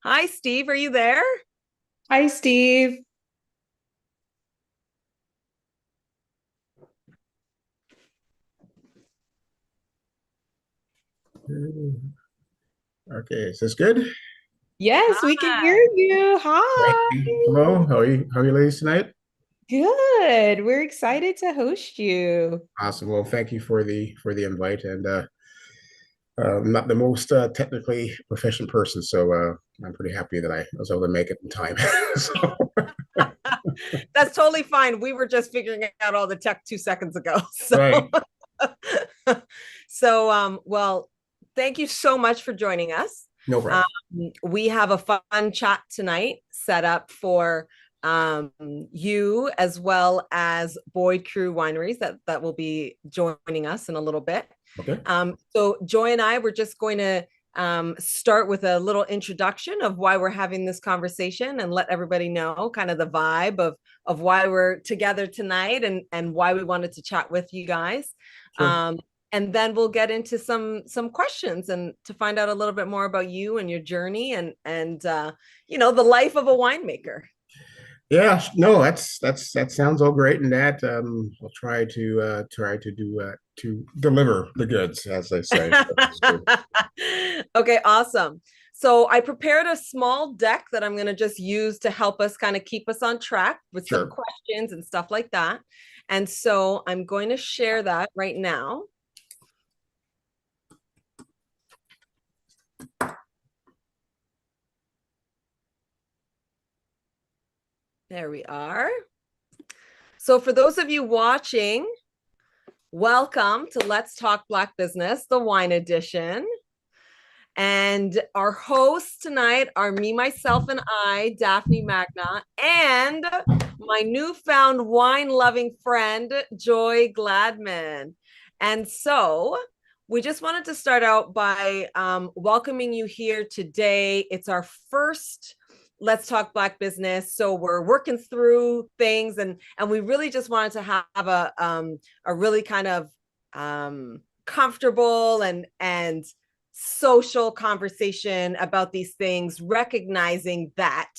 Hi, Steve. Are you there? Hi, Steve. Okay, is this good? Yes, we can hear Hi. you. Hey, Hi. hello. How are you ladies tonight? Good. We're excited to host you. Awesome. Well, thank you for the invite. And I'm not the most technically proficient person, so I'm pretty happy that I was able to make it in time. So, That's totally fine. We were just figuring out all the tech 2 seconds ago. right. Well, thank you so much for joining us. No Um, problem. we have a fun chat tonight set up for you as well as Boyd Crew Wineries that will be joining us in a little bit. Okay. So Joy and I were just going to start with a little introduction of why we're having this conversation and let everybody know kind of the vibe of why we're together tonight and why we wanted to chat with you guys. Sure. Um, and then we'll get into some questions and to find out a little bit more about you and your journey and the life of a winemaker. Yeah, no, that sounds all great and that I'll try to do to deliver the goods, as they say. So, Okay, awesome. So I prepared a small deck that I'm going to just use to help us kind of keep us on track with some sure. questions and stuff like that. And so I'm going to share that right now. There we are. So for those of you watching, welcome to Let's Talk Black Business, the wine edition. And our hosts tonight are me, myself, and I, Daphne Magna, and my newfound wine loving friend, Joi Gladman. And so we just wanted to start out by welcoming you here today. It's our first Let's Talk Black Business. So we're working through things and we really just wanted to have a really kind of comfortable and social conversation about these things, recognizing that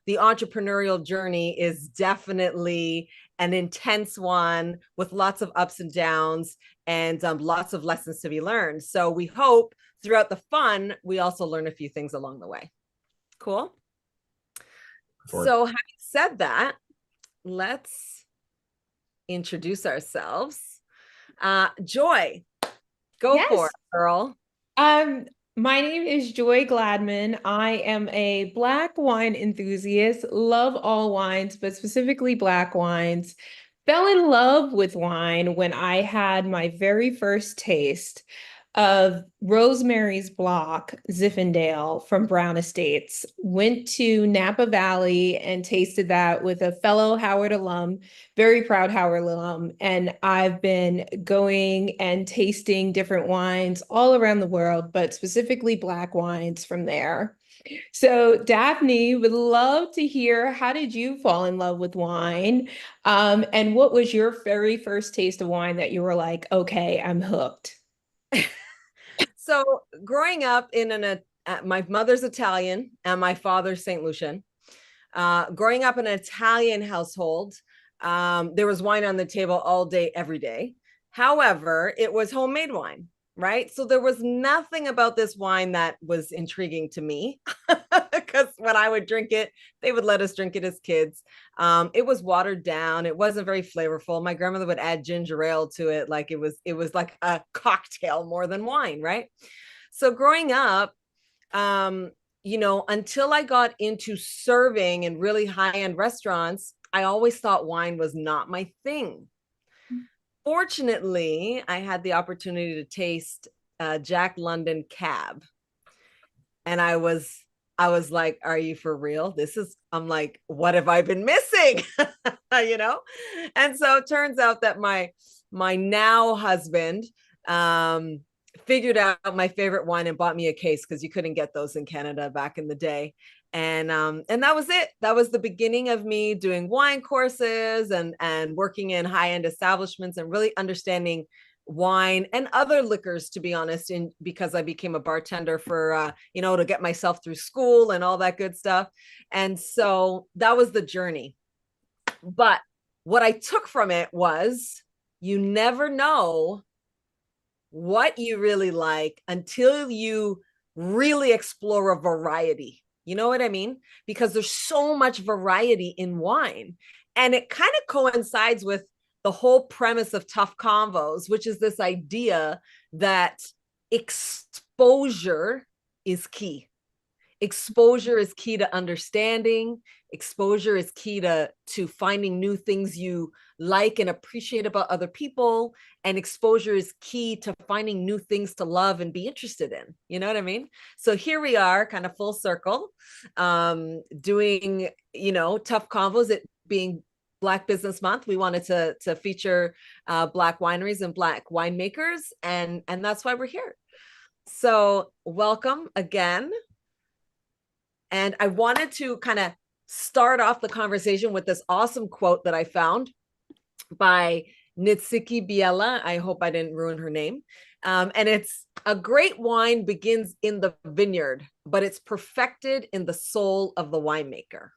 the entrepreneurial journey is definitely an intense one with lots of ups and downs and lots of lessons to be learned. So we hope throughout the fun, we also learn a few things along the way. Cool. For So having said that, let's introduce ourselves. Joy, go for Yes. it, girl. Um, my name is Joi Gladman. I am a black wine enthusiast, love all wines, but specifically black wines. Fell in love with wine when I had my very first taste of Rosemary's Block, Zinfandel from Brown Estates. Went to Napa Valley and tasted that with a fellow Howard alum, very proud Howard alum. And I've been going and tasting different wines all around the world, but specifically black wines from there. So, Daphne, would love to hear, how did you fall in love with wine? And what was your very first taste of wine that you were like, okay, I'm hooked? So growing up my mother's Italian and my father's St. Lucian. Growing up in an Italian household, there was wine on the table all day, every day. However, it was homemade wine, right? So there was nothing about this wine that was intriguing to me because when I would drink it, they would let us drink it as kids. It was watered down. It wasn't very flavorful. My grandmother would add ginger ale to it, like it was like a cocktail more than wine, right? So growing up, um, until I got into serving in really high end restaurants, I always thought wine was not my thing. Fortunately, I had the opportunity to taste Jack London Cab, and I was like, "Are you for real? I'm like, what have I been missing?" you know. And so it turns out that my now husband um figured out my favorite wine and bought me a case because you couldn't get those in Canada back in the day. And that was it. That was the beginning of me doing wine courses and working in high-end establishments and really understanding wine and other liquors, to be honest, in because I became a bartender for to get myself through school and all that good stuff. And so that was the journey. But what I took from it was you never know what you really like until you really explore a variety. You know what I mean? Because there's so much variety in wine. And it kind of coincides with the whole premise of Tough Convos, which is this idea that exposure is key. Exposure is key to understanding. Exposure is key to finding new things you like and appreciate about other people. And exposure is key to finding new things to love and be interested in. You know what I mean? So here we are, kind of full circle, doing, Tough Convos, it being Black Business Month. We wanted to feature Black wineries and Black winemakers. And that's why we're here. So welcome again. And I wanted to kind of start off the conversation with this awesome quote that I found by Nitsiki Biela. I hope I didn't ruin her name. And it's, a great wine begins in the vineyard, but it's perfected in the soul of the winemaker.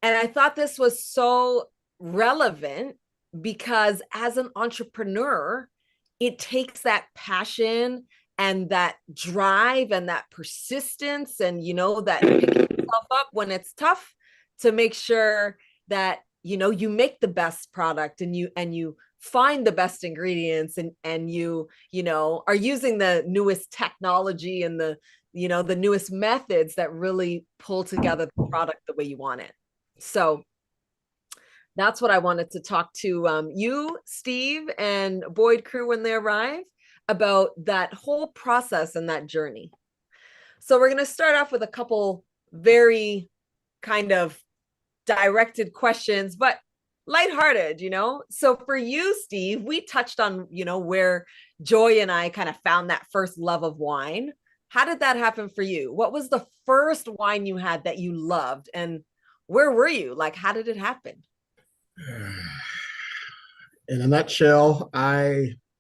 And I thought this was so relevant because as an entrepreneur, it takes that passion and that drive and that persistence and, that picking yourself up when it's tough to make sure that, you make the best product and you find the best ingredients and you are using the newest technology and the newest methods that really pull together the product the way you want it. So that's what I wanted to talk to you, Steve, and Boyd crew when they arrive about that whole process and that journey. So we're going to start off with a couple very kind of directed questions, but lighthearted, So for you, Steve, we touched on, where Joi and I kind of found that first love of wine. How did that happen for you? What was the first wine you had that you loved? And where were you? Like, how did it happen? In a nutshell,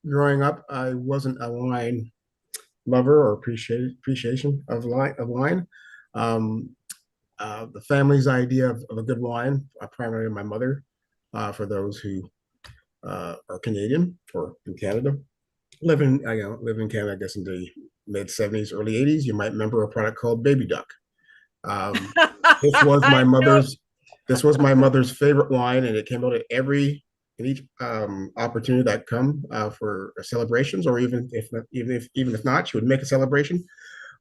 growing up, I wasn't a wine lover or appreciation of wine. The family's idea of a good wine, primarily my mother, for those who are Canadian or in Canada, live in Canada, I guess in the mid 70s, early 80s. You might remember a product called Baby Duck. This was my mother's favorite wine, and it came out at each opportunity that come for celebrations, or even if not, she would make a celebration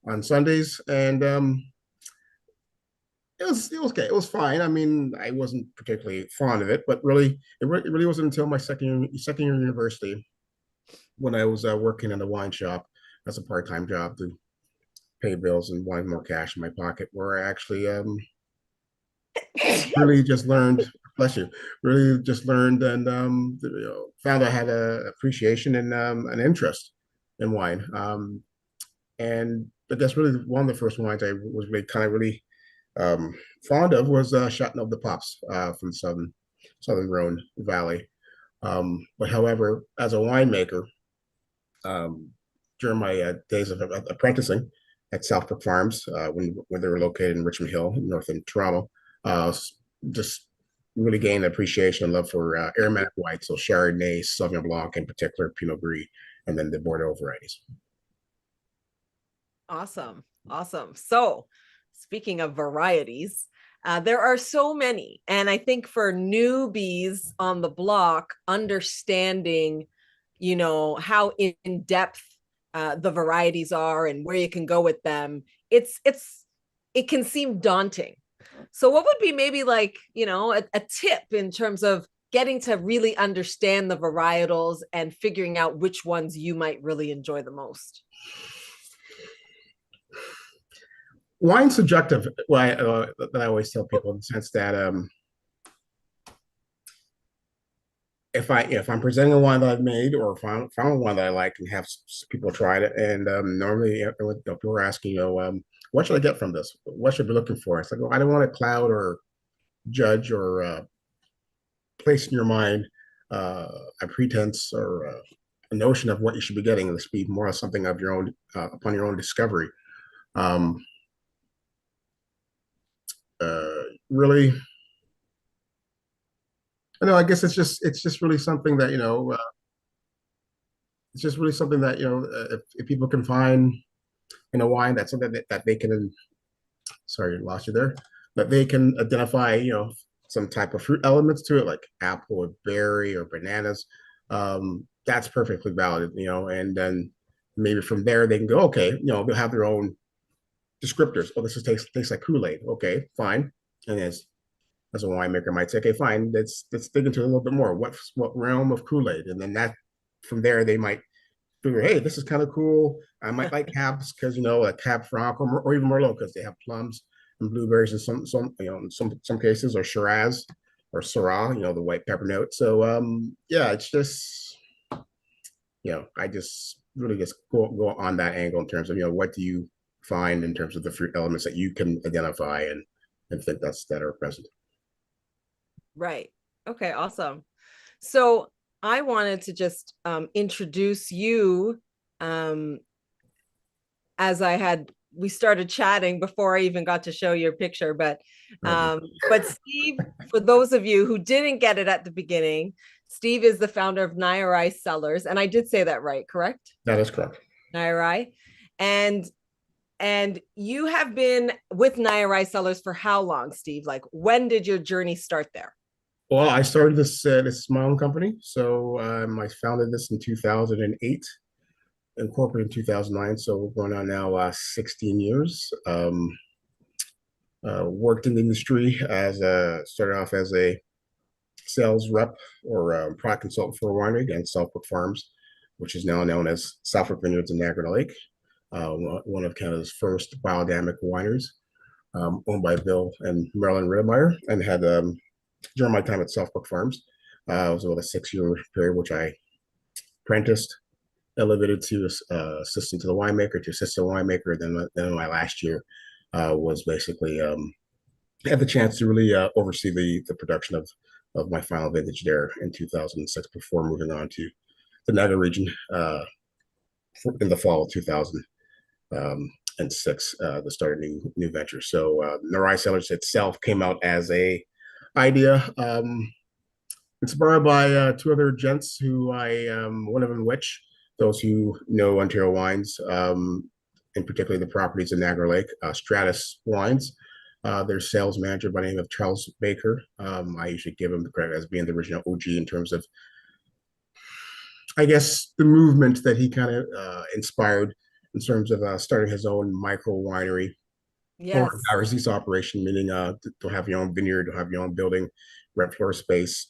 on Sundays, and it was okay. It was fine. I mean, I wasn't particularly fond of it, but it really wasn't until my second year of university when I was working in a wine shop as a part-time job to pay bills and wanted more cash in my pocket, where I actually really just learned. Bless you. Really just learned and found I had an appreciation and an interest in wine. And I guess really one of the first wines I was really fond of was Chateauneuf de Pape's from Southern Rhone Valley. But however, as a winemaker, during my days of apprenticing at Southbrook Farms, when they were located in Richmond Hill, north in Toronto, just really gained appreciation and love for aromatic whites, so Chardonnay, Sauvignon Blanc in particular, Pinot Gris, and then the Bordeaux varieties. Awesome. So speaking of varieties, there are so many. And I think for newbies on the block, understanding, how in depth the varieties are and where you can go with them, it can seem daunting. So what would be maybe like, a tip in terms of getting to really understand the varietals and figuring out which ones you might really enjoy the most? Wine's subjective. That I always tell people, in the sense that if I'm presenting a wine that I've made, or found a wine that I like and have people tried it, and normally people are asking, what should I get from this? What should I be looking for? It's like, I don't want to cloud or judge or place in your mind a pretense or a notion of what you should be getting. This be more of something of your own upon your own discovery. Um, Really, I know. I guess it's just really something that it's just really something that if people can find in a wine, that's something that they can. Sorry, lost you there. That they can identify, some type of fruit elements to it, like apple or berry or bananas. That's perfectly valid, and then maybe from there they can go, okay, they'll have their own descriptors. Oh, this is tastes like Kool-Aid. Okay, fine. And as a winemaker might say, okay, fine, let's dig into it a little bit more. What realm of Kool-Aid? And then that from there they might figure, hey, this is kind of cool. I might like cabs because a cab franc or even merlot because they have plums and blueberries in some in some cases, or shiraz or syrah, the white pepper note. So yeah, it's just I just really just go on that angle in terms of what do you find in terms of the fruit elements that you can identify and think that are present. Right. Okay, awesome. So I wanted to just introduce you um, as we started chatting before I even got to show your picture. But Steve, for those of you who didn't get it at the beginning, Steve is the founder of Winery Cellars, and I did say that right, correct? That is correct. Winery, and you have been with Winery Cellars for how long, Steve? Like, when did your journey start there? Well, I started this my own company. So I founded this in 2008, incorporated in 2009. So we're going on now 16 years. Worked in the industry started off as a sales rep or product consultant for a winery again, Southbrook Farms, which is now known as Southbrook Vineyards in Niagara Lake, one of Canada's first biodynamic wineries, owned by Bill and Marilyn Ridemeyer, and had during my time at Southbrook Farms, it was about a 6-year period, which I apprenticed, elevated to assistant to the winemaker, to assistant winemaker. Then my last year was basically had the chance to really oversee the production of my final vintage there in 2006 before moving on to the Niagara region in the fall of 2006 to start a new venture. So Winery Cellars itself came out as a idea inspired by two other gents who one of them which those who know Ontario wines, in particular the properties in Niagara Lake, Stratus Wines. Their sales manager by the name of Charles Baker. I usually give him the credit as being the original OG in terms of, I guess, the movement that he kind of inspired in terms of starting his own micro winery. Yes. Or release operation, meaning to have your own vineyard, to have your own building, rent floor space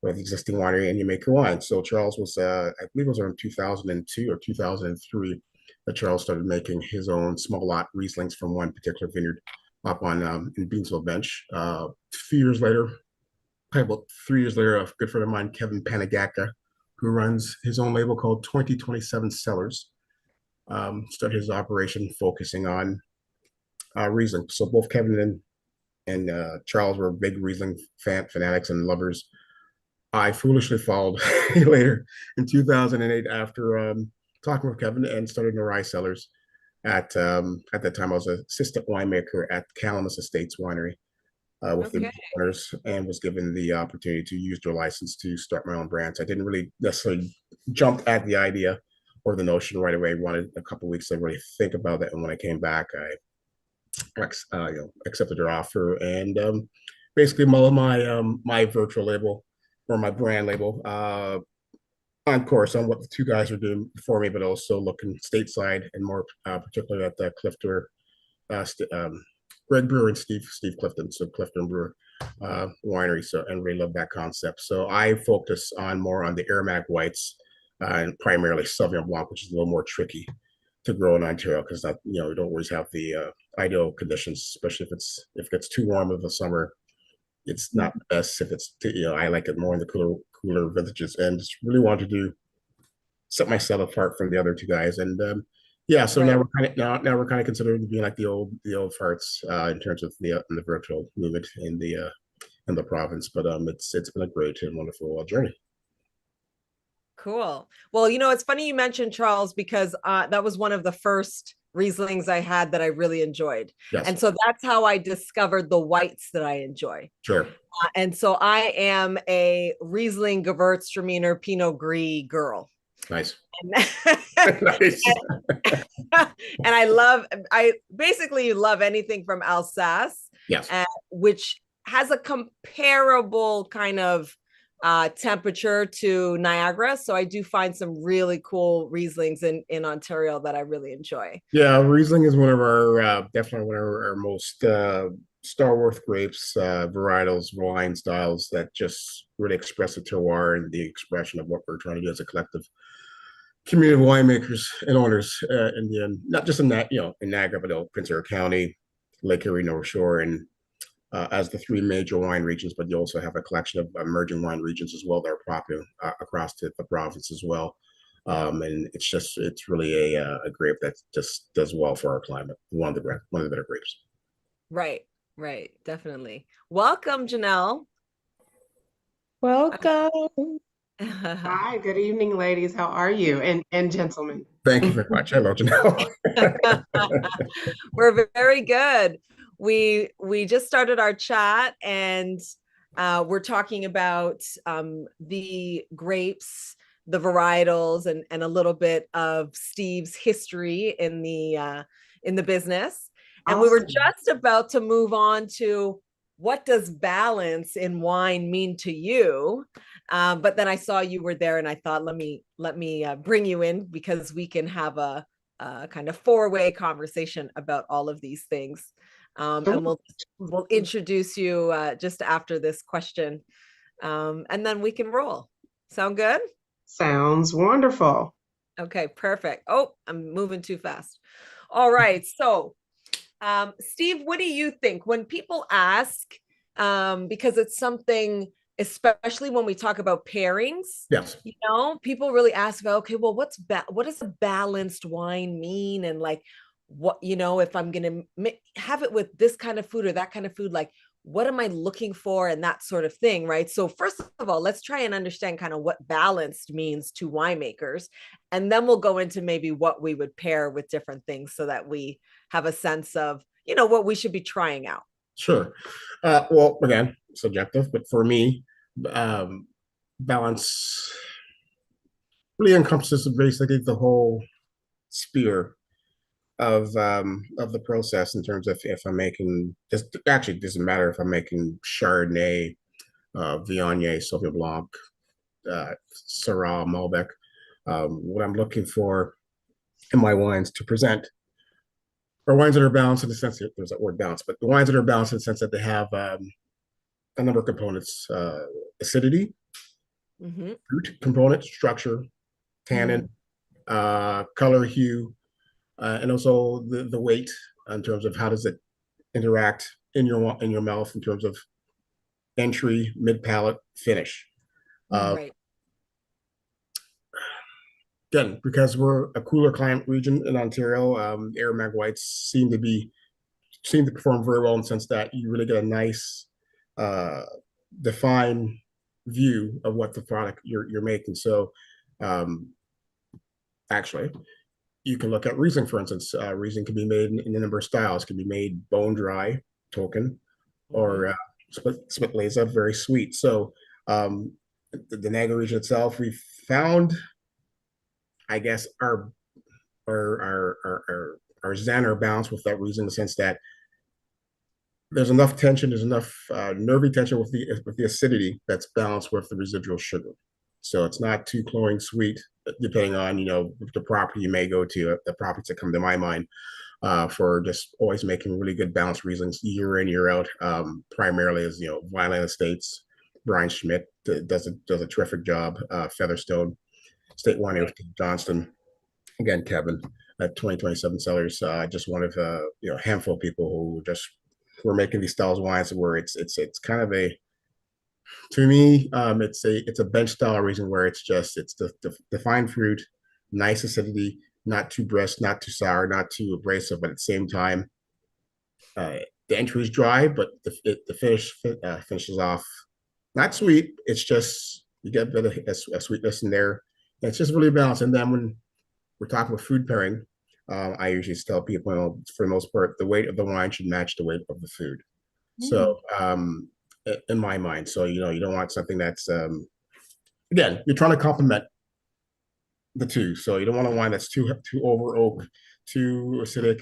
with existing winery, and you make your wine. So Charles was, I believe it was around 2002 or 2003 that Charles started making his own small lot Rieslings from one particular vineyard up on in Beansville Bench. A few years later, probably about 3 years later, a good friend of mine, Kevin Panagaka, who runs his own label called 2027 Cellars, started his operation focusing on Riesling. So both Kevin and Charles were big Riesling fanatics and lovers. I foolishly followed later in 2008 after talking with Kevin and started Winery Cellars. At that time, I was an assistant winemaker at Calamus Estates Winery with the owners, and was given the opportunity to use their license to start my own brands. I didn't really necessarily jump at the idea or the notion right away. I wanted a couple of weeks to really think about it, and when I came back, I accepted her offer and basically my virtual label or my brand label on course on what the two guys are doing before me, but also looking stateside and more particularly at the Clifton, Greg Brewer and Steve Clifton, so Clifton Brewer winery. So and really love that concept. So I focus more on the aromatic whites and primarily Sauvignon Blanc, which is a little more tricky to grow in Ontario because you don't always have the ideal conditions, especially if it gets too warm in the summer. It's not the best if it's I like it more in the cooler vintages, and just really wanted to set myself apart from the other two guys. And yeah, so now we're kind of considered being like the old farts in terms of the virtual movement in the province. But it's been a great and wonderful journey. Cool. Well, it's funny you mentioned Charles because that was one of the first Rieslings I had that I really enjoyed. Yes, And so that's how I discovered the whites that I enjoy. sure. And so I am a Riesling Gewürztraminer Pinot Gris girl. Nice. And, Nice. and I basically love anything from Alsace, Yes. which has a comparable kind of temperature to Niagara. So I do find some really cool Rieslings in Ontario that I really enjoy. Yeah, Riesling is one of our definitely one of our most star worth grapes, varietals, wine styles that just really express the terroir and the expression of what we're trying to do as a collective community of winemakers and owners in the end, not just in that, in Niagara, but Prince Edward County, Lake Erie, North Shore, and as the three major wine regions, but you also have a collection of emerging wine regions as well that are popular across the province as well. And it's really a grape that just does well for our climate. One of the better grapes. Right, definitely. Welcome, Janelle. Welcome. Hi, good evening, ladies. How are you? And gentlemen. Thank you very much. Hello, Janelle. We're very good. We just started our chat and we're talking about the grapes, the varietals, and a little bit of Steve's history in the business. And we were Awesome. just about to move on to what does balance in wine mean to you? But then I saw you were there, and I thought, let me bring you in because we can have a kind of four-way conversation about all of these things. And we'll introduce you just after this question, and then we can roll. Sound good? Sounds wonderful. Okay, perfect. Oh, I'm moving too fast. All right, so Steve, what do you think when people ask? Because it's something, especially when we talk about pairings. Yes. People really ask about, okay, well, what does a balanced wine mean? And like, what, if I'm going to have it with this kind of food or that kind of food, like, what am I looking for and that sort of thing, right? So first of all, let's try and understand kind of what balanced means to winemakers. And then we'll go into maybe what we would pair with different things so that we have a sense of, what we should be trying out. Sure. Well, again, subjective, but for me, balance really encompasses basically the whole sphere of the process in terms of if I'm making this. Actually, it doesn't matter if I'm making Chardonnay, Viognier, Sauvignon Blanc, Syrah, Malbec. What I'm looking for in my wines to present are wines that are balanced in the sense that there's that word balance, but the wines that are balanced in the sense that they have a number of components: acidity, fruit component, structure, tannin, color, hue, and also the weight in terms of how does it interact in your mouth in terms of entry, mid palate, finish. Right. Again, because we're a cooler climate region in Ontario, Aromag whites seem to perform very well in the sense that you really get a nice defined view of what the product you're making. So actually, you can look at Riesling, for instance. Riesling can be made in a number of styles. It can be made bone dry, token, or split laser, very sweet. So the Niagara region itself, we found, I guess, our zen or balance with that Riesling in the sense that there's enough tension, there's enough nervy tension with the acidity that's balanced with the residual sugar. So it's not too cloying sweet, depending on the property you may go to. The properties that come to my mind for just always making really good balanced Rieslings year in, year out. Primarily is Vineland Estates. Brian Schmidt does a terrific job. Featherstone State Winery with Johnston. Again, Kevin at 2027 Cellars. Just one of a handful of people who just were making these styles of wines where it's kind of a, to me, it's a bench style Riesling where it's the fine fruit, nice acidity, not too brisk, not too sour, not too abrasive, but at the same time, the entry is dry, but the finish finishes off not sweet. It's just you get a bit of a sweetness in there It's just really balanced. And then when we're talking about food pairing, I usually tell people, you know, for the most part, the weight of the wine should match the weight of the food. So, in my mind, so you know, you don't want something that's again, you're trying to complement the two. So you don't want a wine that's too over oak, too acidic,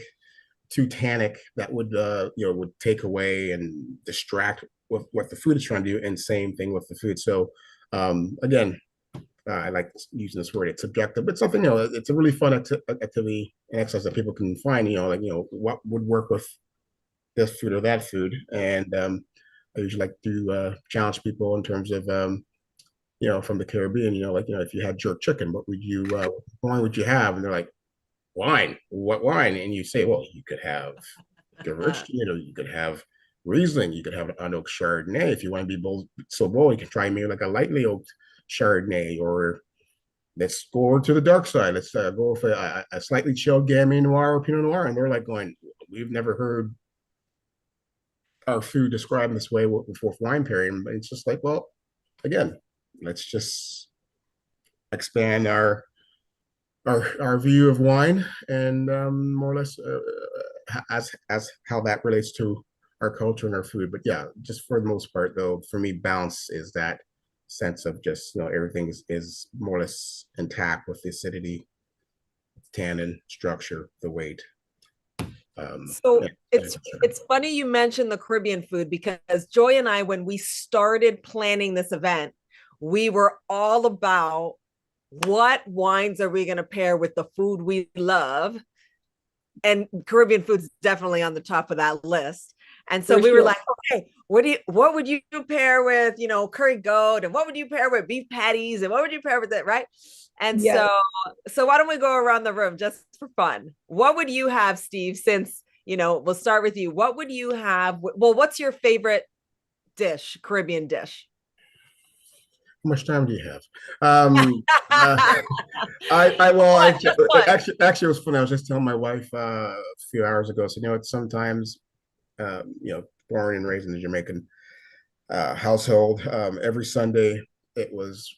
too tannic. That would you know, would take away and distract with what the food is trying to do. And same thing with the food. So again, I like using this word. It's subjective, but something, you know, it's a really fun activity and exercise that people can find. You know, like, you know, what would work with this food or that food. And I usually like to challenge people in terms of you know, from the Caribbean. You know, like, you know, if you had jerk chicken, what would you wine would you have? And they're like, wine. What wine? And you say, well, you could have Gewürz, you know, you could have Riesling, you could have an unoaked Chardonnay. If you want to be bold, so bold, you can try maybe like a lightly oaked Chardonnay, or let's go over to the dark side. Let's go for a slightly chilled Gamay Noir or Pinot Noir. And they're like going, we've never heard our food described this way with wine pairing. But it's just like, well, again, let's just expand our view of wine, and more or less as how that relates to our culture and our food. But yeah, just for the most part, though, for me, balance is that sense of just, you know, everything is more or less intact with the acidity, tannin, structure, the weight. So yeah, it's funny you mentioned the Caribbean food, because Joy and I, when we started planning this event, we were all about what wines are we going to pair with the food we love, and Caribbean food's definitely on the top of that list. And so we were like, okay, what would you pair with, you know, curry goat, and what would you pair with beef patties, and what would you pair with it, right? And so why don't we go around the room just for fun? What would you have, Steve? Since, you know, we'll start with you. What would you have? Well, what's your favorite dish, Caribbean dish? How much time do you have? Actually, it was funny. I was just telling my wife a few hours ago. So, you know, it's sometimes, you know, born and raised in the Jamaican household. Every Sunday, it was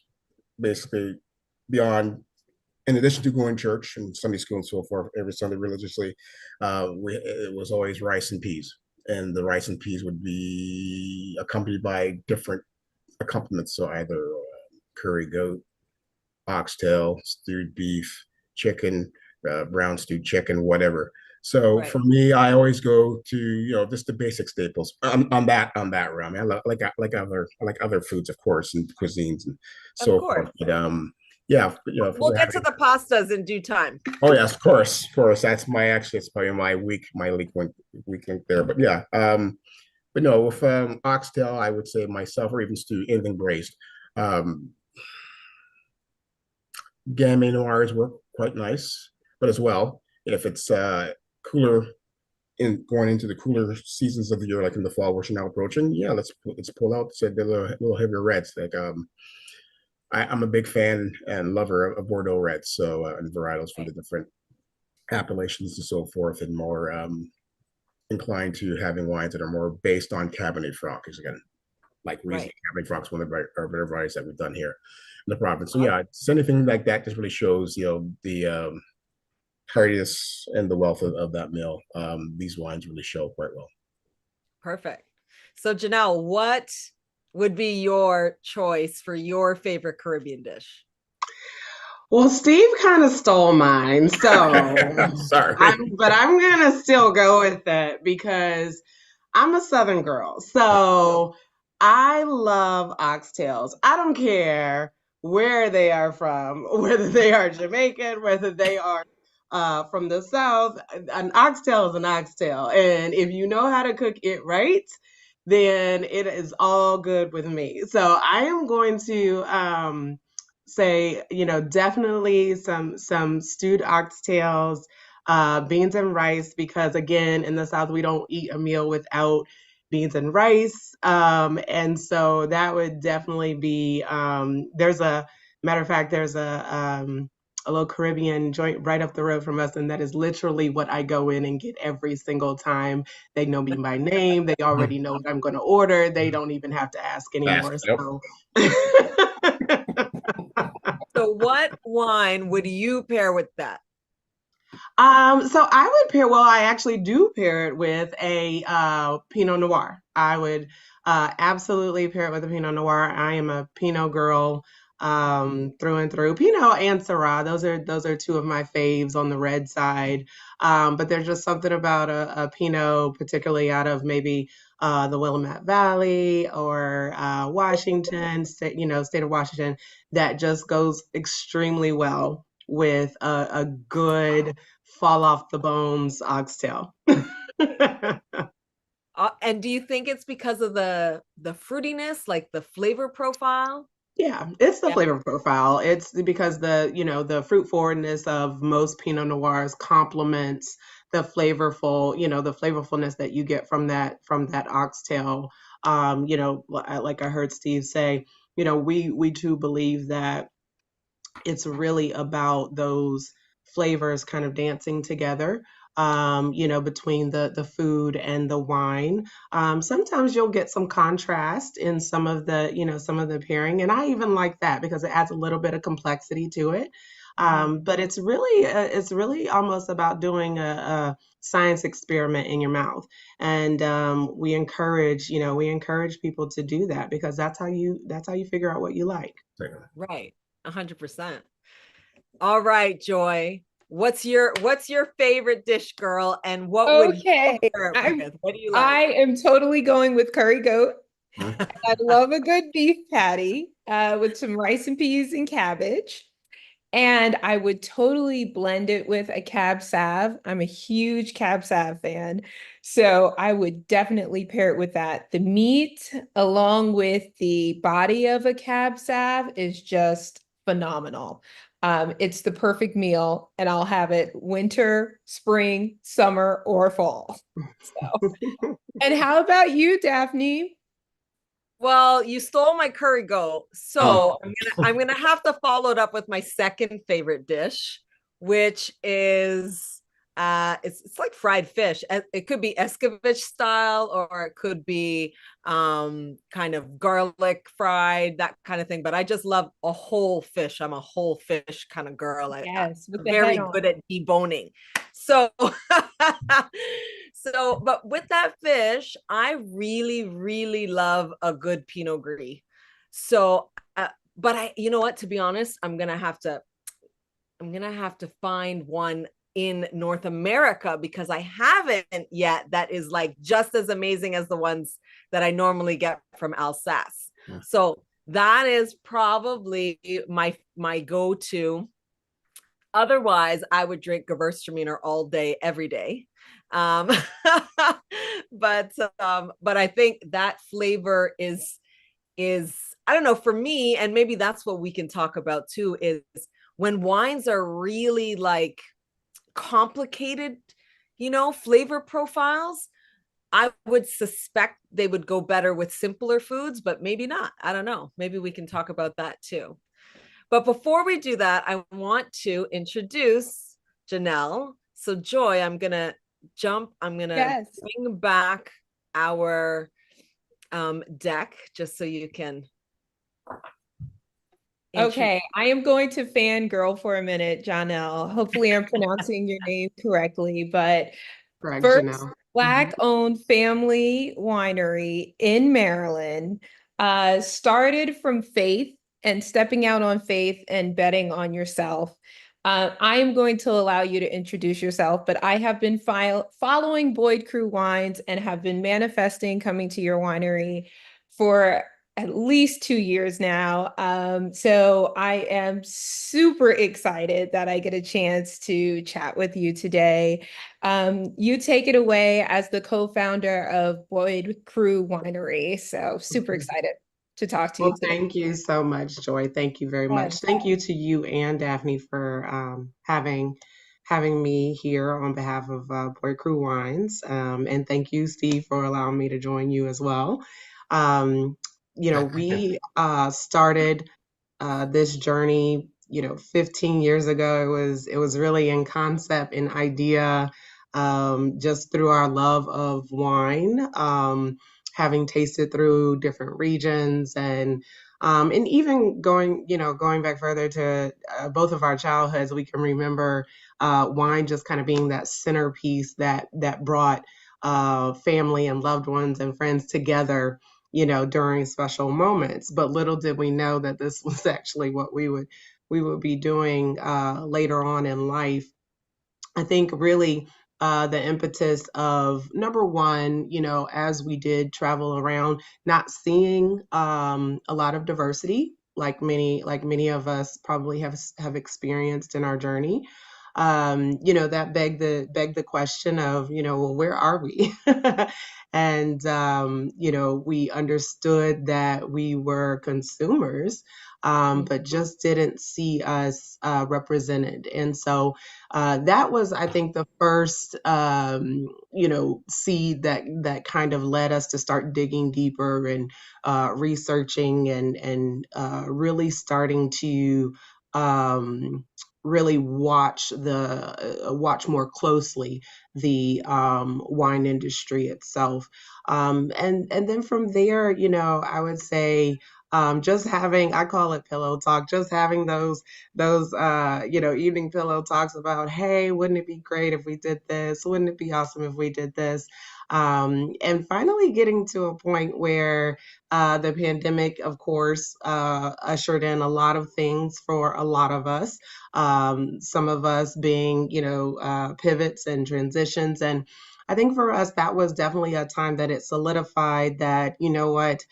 basically beyond, in addition to going to church and Sunday school and so forth, every Sunday religiously, it was always rice and peas. And the rice and peas would be accompanied by different accompaniments. So either curry goat, oxtail, stewed beef, chicken, brown stewed chicken, whatever. So for me, I always go to, you know, just the basic staples on that realm. I like other foods, of course, and cuisines and so forth. But yeah, you know, we'll get to the pastas in due time. Oh yes, of course. That's it's probably my week link there. But yeah, but no, with oxtail, I would say myself, or even stew, anything braised. Gamay noirs work quite nice, but as well, if it's cooler, going into the cooler seasons of the year, like in the fall, which are now approaching, yeah, let's pull out say the little heavier reds. Like I'm a big fan and lover of Bordeaux reds, so and varietals from the different appellations and so forth, and more inclined to having wines that are more based on Cabernet Franc, because again, like Riesling, Cabernet Franc is one of our better varieties that we've done here in the province. So yeah, it's anything like that just really shows, you know, the hardiness and the wealth of that mill. These wines really show quite well. Perfect. So Janelle, what would be your choice for your favorite Caribbean dish? Well, Steve kind of stole mine, so sorry. but I'm gonna still go with it because I'm a Southern girl. So I love oxtails. I don't care where they are from, whether they are Jamaican, whether they are from the South. An oxtail is an oxtail, and if you know how to cook it right, then it is all good with me. So I am going to say, you know, definitely some stewed oxtails, beans and rice, because again, in the South, we don't eat a meal without beans and rice. And so that would definitely be, there's a matter of fact, there's a little Caribbean joint right up the road from us, and that is literally what I go in and get every single time. They know me by name. They already know what I'm going to order. They don't even have to ask anymore. So So what wine would you pair with that? So I would pair, well, I actually do pair it with a Pinot Noir. I would absolutely pair it with a Pinot Noir. I am a Pinot girl through and through. Pinot and Syrah, those are two of my faves on the red side. But there's just something about a Pinot, particularly out of maybe the Willamette Valley or Washington, state of Washington, that just goes extremely well with a good fall off the bones oxtail. And do you think it's because of the fruitiness, like the flavor profile? Yeah, it's the Yeah. flavor profile. It's because the fruit forwardness of most Pinot Noirs complements the flavorfulness that you get from that oxtail. Like I heard Steve say, we too believe that it's really about those flavors kind of dancing together, between the food and the wine. Sometimes you'll get some contrast in some of the pairing, and I even like that because it adds a little bit of complexity to it. But it's really almost about doing a science experiment in your mouth, and we encourage people to do that because that's how you figure out what you like. Right. 100%. All right, Joy. What's your favorite dish, girl? And what would Okay, you pair it I'm with? What do you I like? am totally going with curry goat. Huh? I love a good beef patty with some rice and peas and cabbage. And I would totally blend it with a Cab Sav. I'm a huge Cab Sav fan. So I would definitely pair it with that. The meat, along with the body of a Cab Sav, is just phenomenal. It's the perfect meal, and I'll have it winter, spring, summer, or fall. So, and how about you, Daphne? Well, you stole my curry goat. Oh, So I'm gonna have to follow it up with my second favorite dish, which is it's like fried fish. It could be escovitch style, or it could be kind of garlic fried, that kind of thing. But I just love a whole fish. I'm a whole fish kind of girl. Yes, with I'm the head very on. good at deboning. So so, but with that fish, I really, really love a good Pinot Gris. So, but you know what? To be honest, I'm gonna have to find one in North America because I haven't yet. That is like just as amazing as the ones that I normally get from Alsace. yeah. So that is probably my go-to. Otherwise, I would drink Gewürztraminer all day, every day. Um, but I think that flavor is I don't know, for me, and maybe that's what we can talk about too, is when wines are really like complicated, flavor profiles. I would suspect they would go better with simpler foods, but maybe not. I don't know. Maybe we can talk about that too. But before we do that, I want to introduce Janelle. So, Joy, I'm going to Yes. bring back our deck just so you can. Okay, I am going to fangirl for a minute, Janelle. Hopefully, I'm pronouncing your name correctly. But Correct, first, Janelle. Black-owned family winery in Maryland, started from faith and stepping out on faith and betting on yourself. I am going to allow you to introduce yourself, but I have been following Boyd Crew Wines and have been manifesting coming to your winery for at least 2 years now. So I am super excited that I get a chance to chat with you today. You take it away as the co-founder of Boyd Crew Winery. So super excited to talk to you Well, today. thank you so much, Joy. Thank you very much. Yes. Thank you to you and Daphne for having me here on behalf of Boy Crew Wines. And thank you, Steve, for allowing me to join you as well. Um, we started this journey, 15 years ago. It was really in concept and idea, just through our love of wine. having tasted through different regions and even going back further to both of our childhoods, we can remember wine just kind of being that centerpiece that brought family and loved ones and friends together, during special moments. But little did we know that this was actually what we would be doing later on in life. I think really the impetus of number one, as we did travel around, not seeing a lot of diversity like many of us probably have experienced in our journey. That begged the question of, well, where are we? And we understood that we were consumers, but just didn't see us represented. And so that was, I think, the first, seed that kind of led us to start digging deeper and researching and really starting to really watch more closely the wine industry itself. And then from there, I would say just having, I call it pillow talk, just having those evening pillow talks about, hey, wouldn't it be great if we did this? Wouldn't it be awesome if we did this? And finally getting to a point where the pandemic, of course, ushered in a lot of things for a lot of us. Some of us being, pivots and transitions. And I think for us, that was definitely a time that it solidified that, what,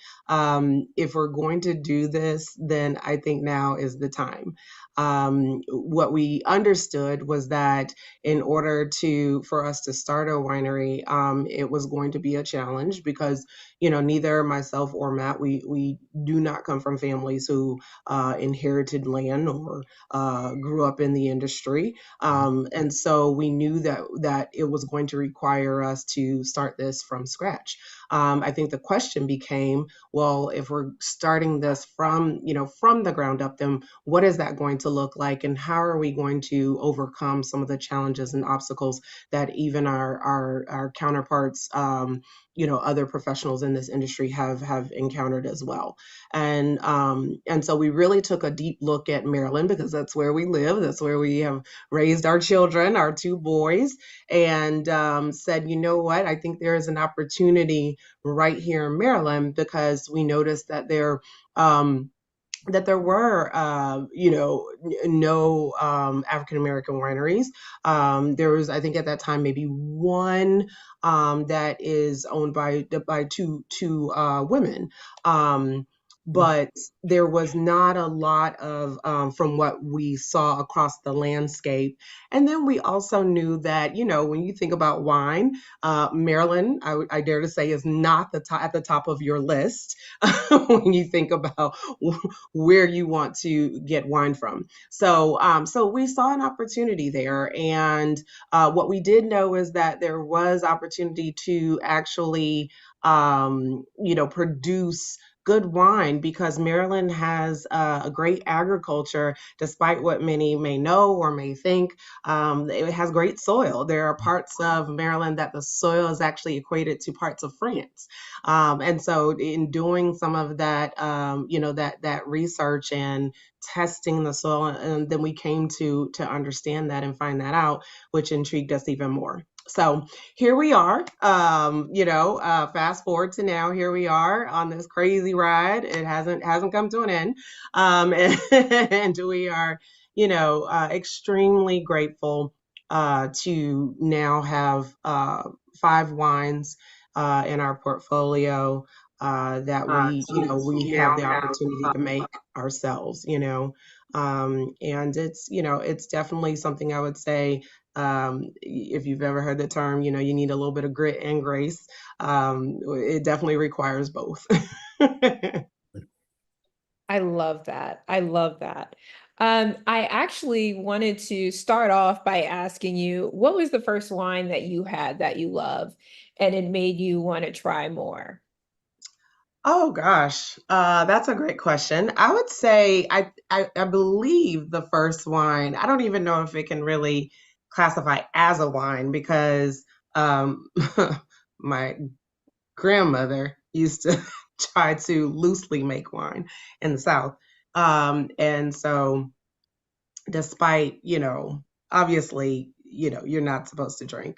if we're going to do this, then I think now is the time. What we understood was that in order for us to start a winery, it was going to be a challenge because, neither myself or Matt, we do not come from families who inherited land or grew up in the industry. And so we knew that it was going to require us to start this from scratch. I think the question became, well, if we're starting this from the ground up, then what is that going to look like, and how are we going to overcome some of the challenges and obstacles that even our counterparts, other professionals in this industry have encountered as well. And so we really took a deep look at Maryland because that's where we live, that's where we have raised our children, our two boys, and said, you know what, I think there is an opportunity right here in Maryland because we noticed that there were, no African American wineries. There was, I think, at that time maybe one that is owned by two women. But there was not a lot of, from what we saw across the landscape. And then we also knew that, when you think about wine, Maryland, I dare to say, is not at the top of your list when you think about where you want to get wine from. So we saw an opportunity there. And what we did know is that there was opportunity to actually, produce good wine because Maryland has a great agriculture, despite what many may know or may think. It has great soil. There are parts of Maryland that the soil is actually equated to parts of France. And so in doing some of that, that research and testing the soil, and then we came to understand that and find that out, which intrigued us even more. So here we are, fast forward to now, here we are on this crazy ride. It hasn't come to an end. And we are, extremely grateful to now have 5 wines in our portfolio that we have the opportunity to make ourselves, and it's definitely something I would say, if you've ever heard the term, you need a little bit of grit and grace. It definitely requires both. I love that. I love that. I actually wanted to start off by asking you, what was the first wine that you had that you love and it made you want to try more? Oh gosh, that's a great question. I would say I believe the first wine. I don't even know if it can really classify as a wine because my grandmother used to try to loosely make wine in the South. And so despite, obviously, you're not supposed to drink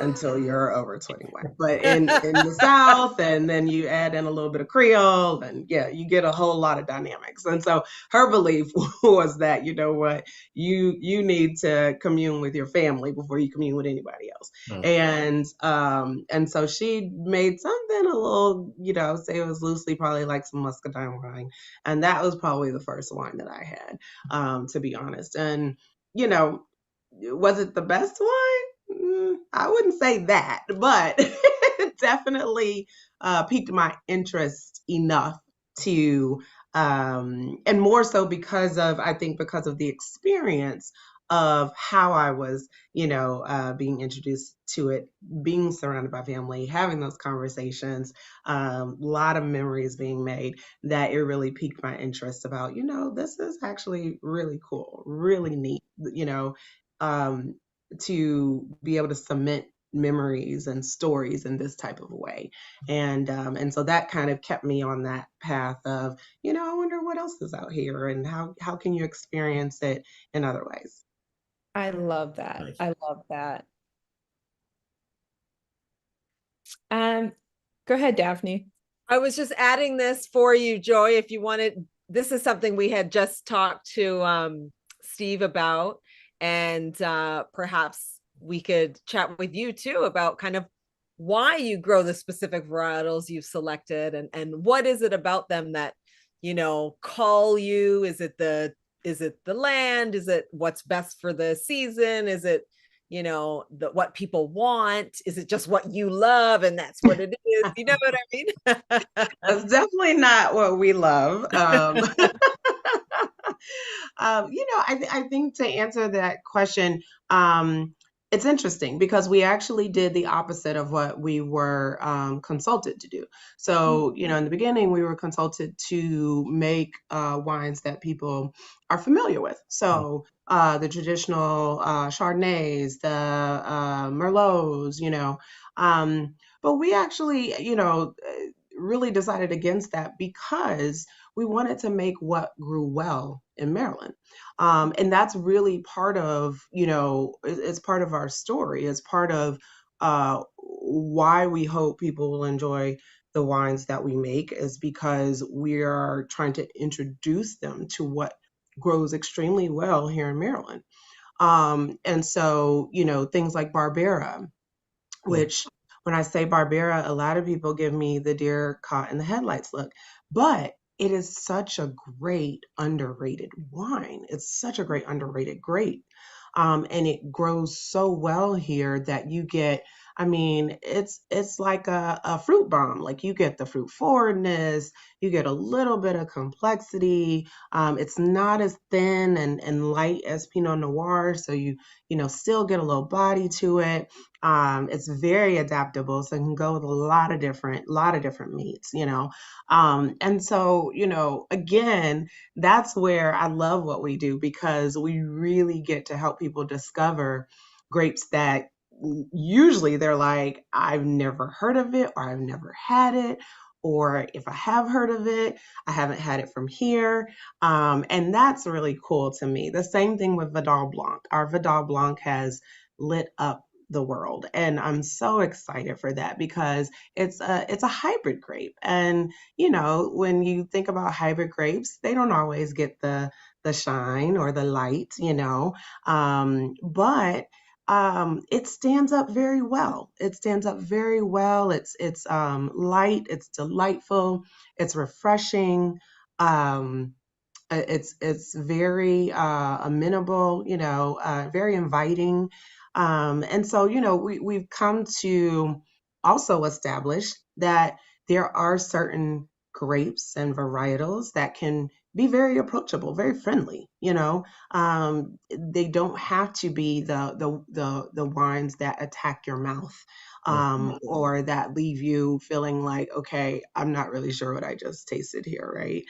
until you're over 21. But in the South, and then you add in a little bit of Creole, and yeah, you get a whole lot of dynamics. And so her belief was that, you know what, you need to commune with your family before you commune with anybody else. And so she made something a little, say it was loosely probably like some muscadine wine. And that was probably the first wine that I had, to be honest. And, was it the best wine? I wouldn't say that, but it definitely piqued my interest enough to, and more so because of, I think, because of the experience of how I was, being introduced to it, being surrounded by family, having those conversations, a lot of memories being made, that it really piqued my interest about, this is actually really cool, really neat, to be able to cement memories and stories in this type of way. And so that kind of kept me on that path of, I wonder what else is out here, and how can you experience it in other ways. I love that. Nice. I love that. Go ahead, Daphne. I was just adding this for you, Joi, if you wanted. This is something we had just talked to Steve about, and perhaps we could chat with you too about kind of why you grow the specific varietals you've selected, and what is it about them that, call you? Is it the land? Is it what's best for the season? Is it, what people want? Is it just what you love and that's what it is? You know what I mean? That's definitely not what we love. I think to answer that question, it's interesting because we actually did the opposite of what we were consulted to do. So, in the beginning, we were consulted to make wines that people are familiar with. So, the traditional Chardonnays, the Merlots, but we actually, really decided against that because we wanted to make what grew well in Maryland. And that's really part of, it's part of our story. It's part of why we hope people will enjoy the wines that we make, is because we are trying to introduce them to what grows extremely well here in Maryland. And so, things like Barbera, which when I say Barbera, a lot of people give me the deer caught in the headlights look, but it is such a great underrated wine. It's such a great underrated grape. And it grows so well here that you get, it's like a fruit bomb. Like, you get the fruit forwardness, you get a little bit of complexity. It's not as thin and light as Pinot Noir, so you still get a little body to it. It's very adaptable, so it can go with a lot of different meats, and so, again, that's where I love what we do, because we really get to help people discover grapes that usually they're like, I've never heard of it, or I've never had it, or if I have heard of it, I haven't had it from here. And that's really cool to me. The same thing with Vidal Blanc. Our Vidal Blanc has lit up the world, and I'm so excited for that, because it's a hybrid grape. And when you think about hybrid grapes, they don't always get the shine or the light, but it stands up very well. It stands up very well. It's light, it's delightful, it's refreshing. It's very amenable, very inviting. And so, we've come to also establish that there are certain grapes and varietals that can be very approachable, very friendly. They don't have to be the wines that attack your mouth. or that leave you feeling like, okay, I'm not really sure what I just tasted here, right?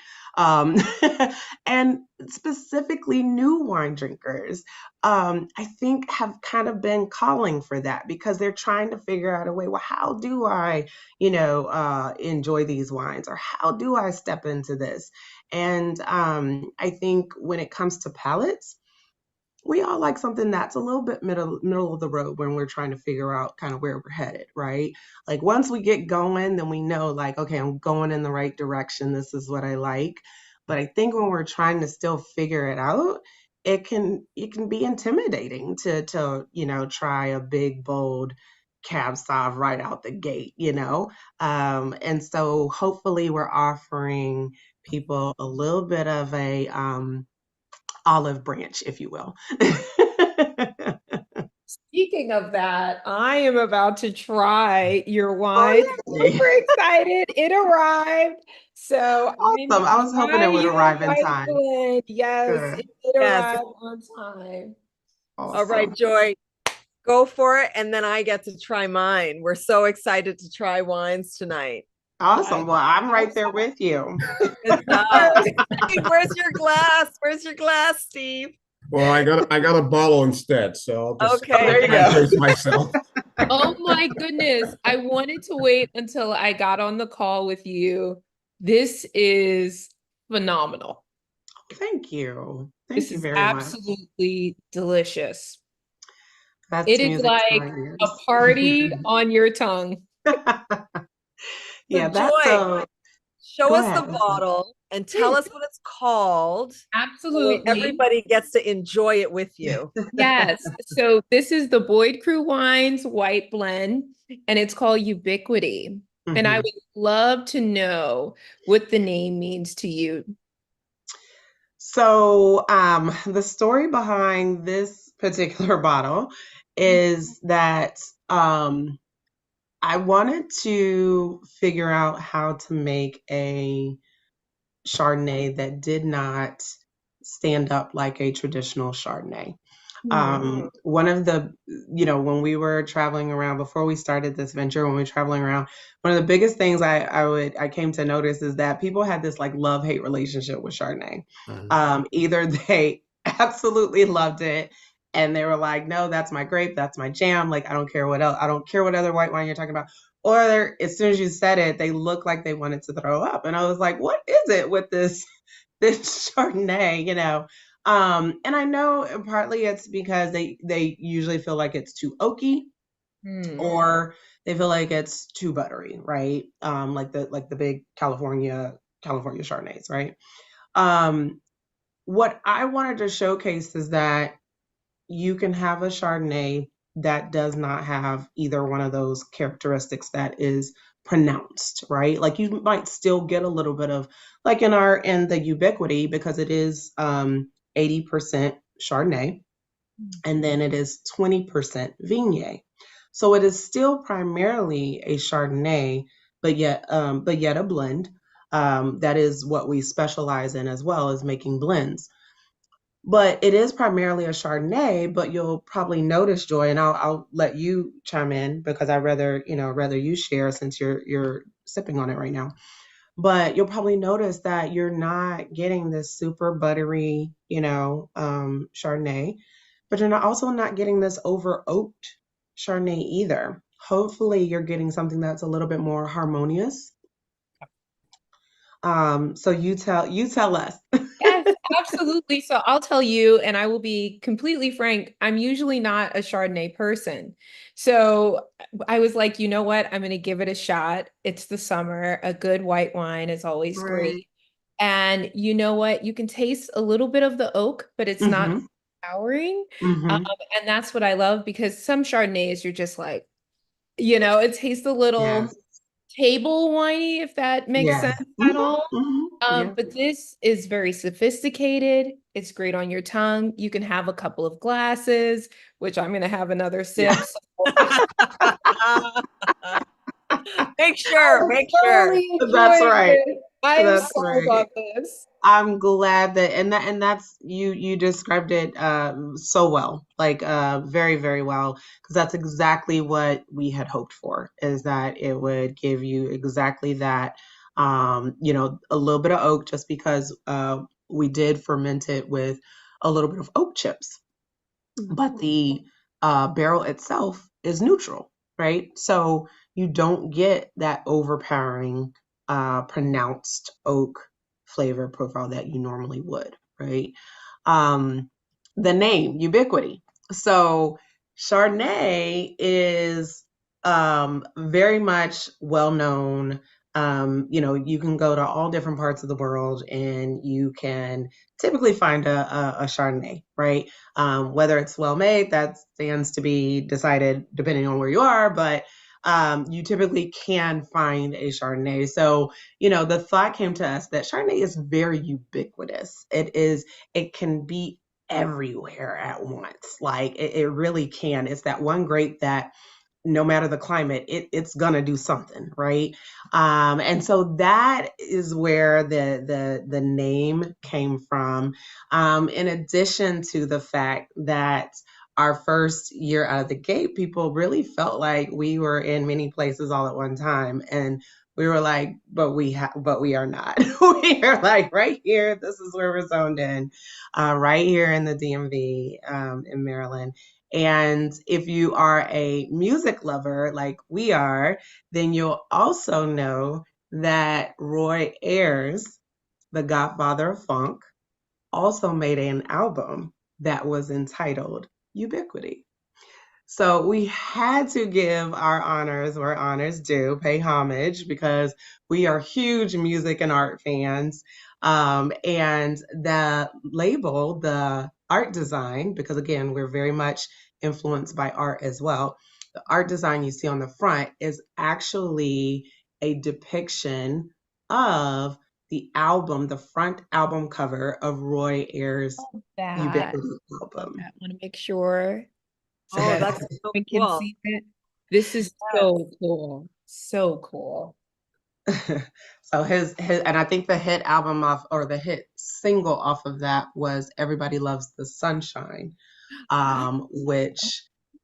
And specifically new wine drinkers, I think have kind of been calling for that because they're trying to figure out a way, well, how do I, enjoy these wines, or how do I step into this? And I think when it comes to palates, we all like something that's a little bit middle of the road when we're trying to figure out kind of where we're headed, right? Like once we get going, then we know like, okay, I'm going in the right direction. This is what I like. But I think when we're trying to still figure it out, it can be intimidating to try a big bold cab sauv right out the gate. And so hopefully we're offering people a little bit of a olive branch, if you will. Speaking of that, I am about to try your wine. Oh, I'm super excited. It arrived. So I'm awesome. I was hoping it would your arrive in white time. blend. Yes, Good. it did Yes. arrive on time. All right, Awesome. Joy, go for it. And then I get to try mine. We're so excited to try wines tonight. Awesome. Well, I'm right there with you. Good stuff. Steve, where's your glass? Where's your glass, Steve? Well, I got a bottle instead, so I'll just Okay, there you go. taste myself. Oh my goodness. I wanted to wait until I got on the call with you. This is phenomenal. Thank you. Thank This you is very much. absolutely delicious. That's It is music to like my ears. a party on your tongue. Yeah, So that's Joy, show go us the ahead. bottle and tell us what it's called. Absolutely. Everybody gets to enjoy it with you. Yes. So this is the Boyd Crew Wines White Blend, and it's called Ubiquity. And I Mhm. would love to know what the name means to you. So, the story behind this particular bottle is that I wanted to figure out how to make a Chardonnay that did not stand up like a traditional Chardonnay. One of the, when we were traveling around before we started this venture, when we were traveling around, one of the biggest things I came to notice is that people had this like love-hate relationship with Chardonnay. Either they absolutely loved it and they were like, no, that's my grape, that's my jam. Like, I don't care what else, I don't care what other white wine you're talking about. Or as soon as you said it, they looked like they wanted to throw up. And I was like, what is it with this Chardonnay? And I know partly it's because they usually feel like it's too oaky, or they feel like it's too buttery, right? Like the big California Chardonnays, right? What I wanted to showcase is that you can have a Chardonnay that does not have either one of those characteristics that is pronounced, right? Like you might still get a little bit of like in the Ubiquity, because it is 80% Chardonnay and then it is 20% Viognier. So it is still primarily a Chardonnay, but yet a blend. That is what we specialize in as well, as making blends. But it is primarily a Chardonnay, but you'll probably notice, Joy, and I'll let you chime in because I'd rather you share since you're sipping on it right now. But you'll probably notice that you're not getting this super buttery, Chardonnay, but you're also not getting this over oaked Chardonnay either. Hopefully you're getting something that's a little bit more harmonious. So you tell us. Yes, absolutely. So I'll tell you, and I will be completely frank, I'm usually not a Chardonnay person. So I was like, you know what? I'm going to give it a shot. It's the summer. A good white wine is always Right. great. And you know what? You can taste a little bit of the oak, but it's not souring. And that's what I love, because some Chardonnays, you're just like, it tastes a little Yes. table winey, if that makes Yes. sense at all. Yeah. But this is very sophisticated. It's great on your tongue. You can have a couple of glasses, which I'm going to have another sip. Yeah. So Make sure. thoroughly That's enjoying right. this. I am That's sorry right. about this. I'm glad that that's you described it so well, like very, very well, because that's exactly what we had hoped for, is that it would give you exactly that, you know, a little bit of oak, just because we did ferment it with a little bit of oak chips, but the barrel itself is neutral, right? So you don't get that overpowering, pronounced oak flavor profile that you normally would, right? Um, the name, Ubiquity. So Chardonnay is very much well known. You know, you can go to all different parts of the world and you can typically find a Chardonnay, right? Whether it's well made, that stands to be decided depending on where you are, but you typically can find a Chardonnay. So, you know, the thought came to us that Chardonnay is very ubiquitous. It can be everywhere at once. Like it really can. It's that one grape that no matter the climate, it's gonna do something, right? And so that is where the name came from. In addition to the fact that our first year out of the gate, people really felt like we were in many places all at one time, and we were like, but we are not. We are like right here. This is where we're zoned in, right here in the DMV, in Maryland. And if you are a music lover like we are, then you'll also know that Roy Ayers, the godfather of funk, also made an album that was entitled Ubiquity. So we had to give our honors where honors due, pay homage, because we are huge music and art fans. And the label, the art design, because again, we're very much influenced by art as well. The art design you see on the front is actually a depiction of the album, the front album cover of Roy Ayers' That Ubiquity album. I want to make sure Oh, that's so we can cool. see that. This is so cool. So cool. So his and I think the hit album off, or the hit single off of that, was Everybody Loves the Sunshine, which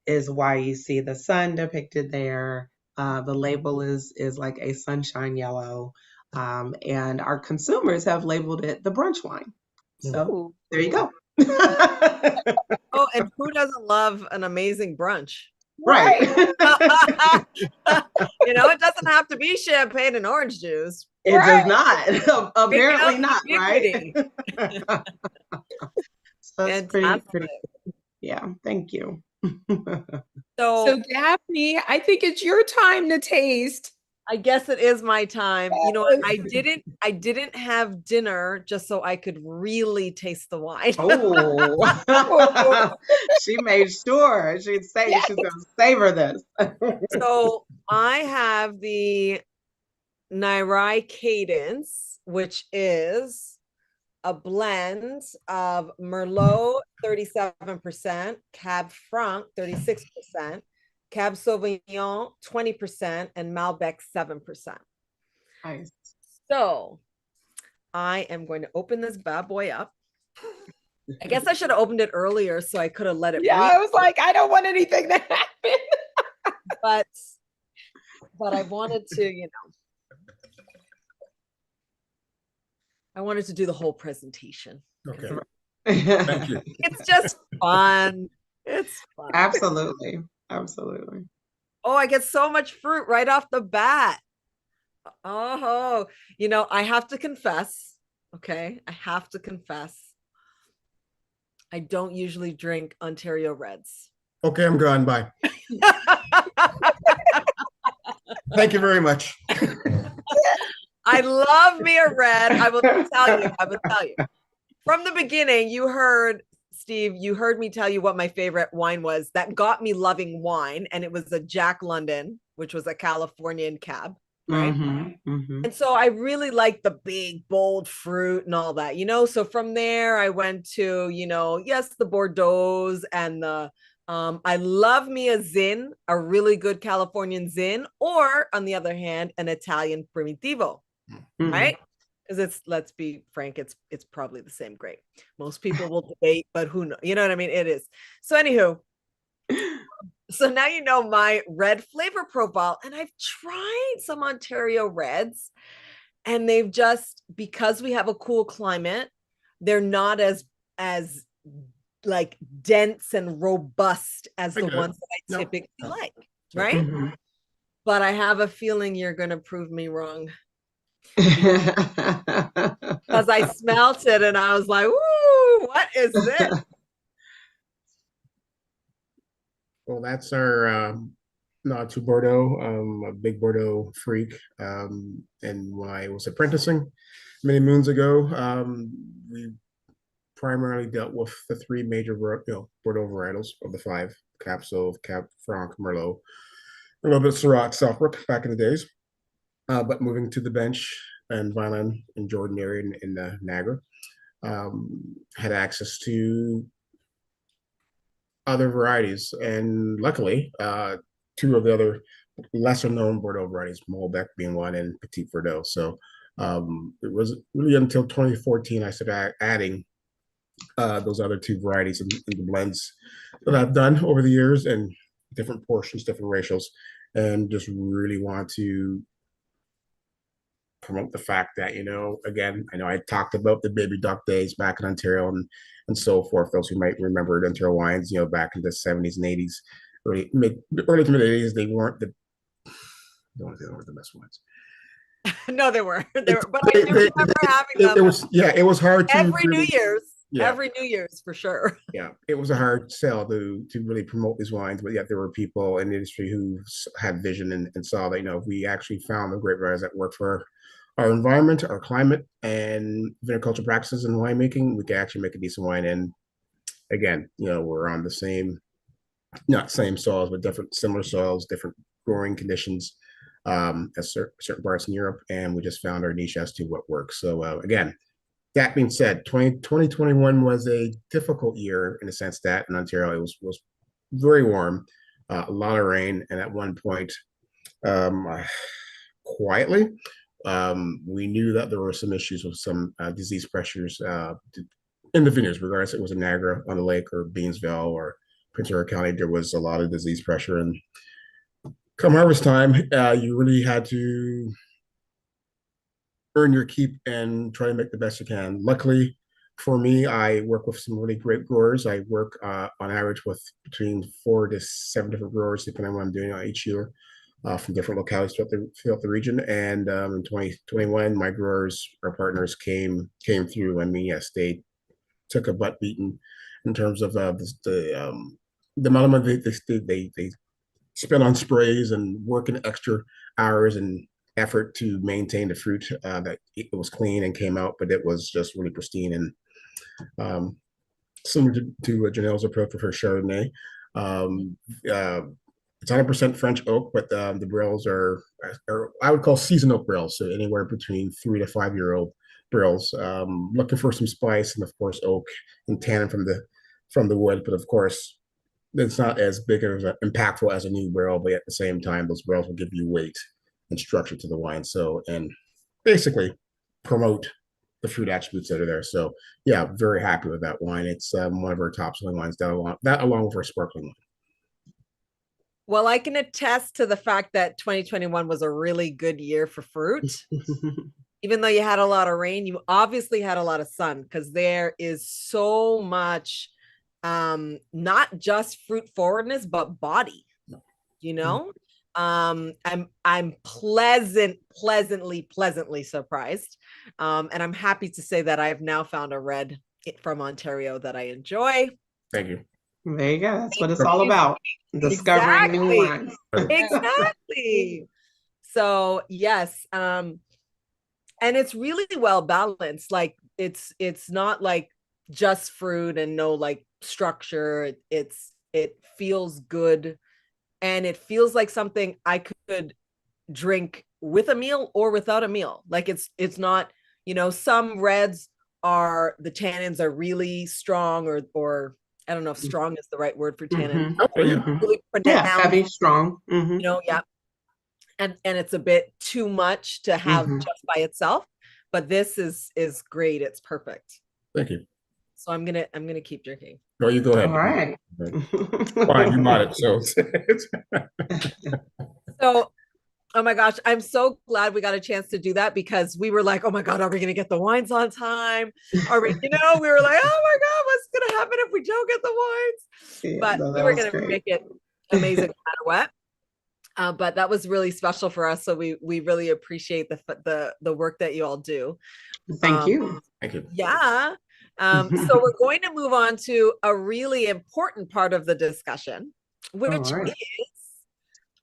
is why you see the sun depicted there. The label is like a sunshine yellow, and our consumers have labeled it the brunch wine. So Ooh. there you go. Oh, and who doesn't love an amazing brunch? Right. You know, it doesn't have to be champagne and orange juice. It does not. Apparently up not, right? ubiquity. So that's pretty, Fantastic. yeah, thank you. So Daphne, I think it's your time to taste. I guess it is my time. You know what? Yes. I didn't have dinner just so I could really taste the wine. Oh, she made sure she's gonna savor this. So I have the Nairai Cadence, which is a blend of Merlot 37%, Cab Franc 36%, Cab Sauvignon 20%, and Malbec 7%. Nice. So I am going to open this bad boy up. I guess I should have opened it earlier so I could have let it Yeah, breathe. I was like, I don't want anything to happen. But I wanted to, you know, I wanted to do the whole presentation. Okay. Thank you. It's just fun. It's fun. Absolutely. Absolutely. Oh, I get so much fruit right off the bat. Oh, you know, I have to confess. Okay. I have to confess. I don't usually drink Ontario Reds. Okay, I'm gone. Bye. Thank you very much. I love me a red. I will tell you. From the beginning, you heard, Steve, you heard me tell you what my favorite wine was that got me loving wine. And it was a Jack London, which was a Californian cab, right? Mm-hmm, mm-hmm. And so I really liked the big, bold fruit and all that, you know? So from there, I went to, you know, yes, the Bordeaux and the, I love me a Zin, a really good Californian Zin, or on the other hand, an Italian Primitivo, right? Because let's be frank, it's probably the same grape. Most people will debate, but who knows? You know what I mean? It is. So anywho, so now you know my red flavor profile, and I've tried some Ontario reds, and they've just, because we have a cool climate, they're not as like dense and robust as the ones that I typically like, right? Mhm. But I have a feeling you're going to prove me wrong, because I smelt it and I was like, "Ooh, what is this?" Well, that's our nod to Bordeaux. A big Bordeaux freak. And when I was apprenticing many moons ago, we primarily dealt with the three major Bordeaux varietals of the five: Cab Sauv, Cab Franc, Merlot, a little bit of Syrah, Southbrook back in the days. But moving to the bench and Vineland and Jordan area in Niagara, had access to other varieties, and luckily, two of the other lesser known Bordeaux varieties, Malbec being one and Petit Verdot. So it was really until 2014 I started adding those other two varieties in the blends that I've done over the years, and different portions, different ratios, and just really want to promote the fact that, again, I know I talked about the baby duck days back in Ontario and so forth. Those who might remember Ontario wines, back in the 70s and 80s, early to mid 80s, they weren't the best wines. No, they were. They were, but I do remember having them. It was hard to every really, New Year's. Yeah. Every New Year's for sure. Yeah, it was a hard sell to really promote these wines, but yet there were people in the industry who had vision and saw that, if we actually found the great varieties that work for our environment, our climate, and viticulture practices and winemaking, we can actually make a decent wine. And again, we're on the same, not same soils, but different, similar soils, different growing conditions as certain parts in Europe, and we just found our niche as to what works. So again, that being said, 2021 was a difficult year in the sense that in Ontario it was very warm, a lot of rain, and at one point, quietly, we knew that there were some issues with some disease pressures in the vineyards, regardless if it was in Niagara on the lake or Beansville or Prince Edward County. There was a lot of disease pressure, and come harvest time, you really had to earn your keep and try to make the best you can. Luckily for me, I work with some really great growers. I work on average with between 4 to 7 different growers, depending on what I'm doing each year, from different localities throughout the region. And in 2021, my growers, our partners, came through. I mean, yes, they took a butt beating in terms of the amount of money they spent on sprays and working extra hours and effort to maintain the fruit, that it was clean and came out, but it was just really pristine and similar to Janelle's approach with her Chardonnay. It's 100% French oak, but the barrels are I would call seasoned oak barrels, so anywhere between 3 to 5 year old barrels. Looking for some spice and of course oak and tannin from the wood, but of course it's not as big or as impactful as a new barrel, but at the same time, those barrels will give you weight and structure to the wine. So, and basically promote the fruit attributes that are there. So, yeah, very happy with that wine. It's one of our top selling wines, that along with our sparkling wine. Well, I can attest to the fact that 2021 was a really good year for fruit. Even though you had a lot of rain, you obviously had a lot of sun, because there is so much, not just fruit forwardness, but body, I'm pleasantly surprised. And I'm happy to say that I have now found a red from Ontario that I enjoy. Thank you. There you go. That's what it's all about. Discovering new wines. Exactly. So yes. And it's really well balanced. Like it's not like just fruit and no like structure. It feels good. And it feels like something I could drink with a meal or without a meal. Like it's not, some reds the tannins are really strong, or I don't know if strong is the right word for tannin. Really heavy, strong. Yeah. And it's a bit too much to have just by itself. but this is great. It's perfect. Thank you. So I'm gonna keep drinking. No, you go ahead. All right. Fine, you might it. So So, oh my gosh, I'm so glad we got a chance to do that, because we were like, oh my God, are we gonna get the wines on time? Are we, we were like, oh my God, what's gonna happen if we don't get the wines? Yeah, But no, we that were was gonna great. make it amazing no matter what. But that was really special for us. So we really appreciate the work that you all do. Thank you. thank you. Yeah. So we're going to move on to a really important part of the discussion, which All right. is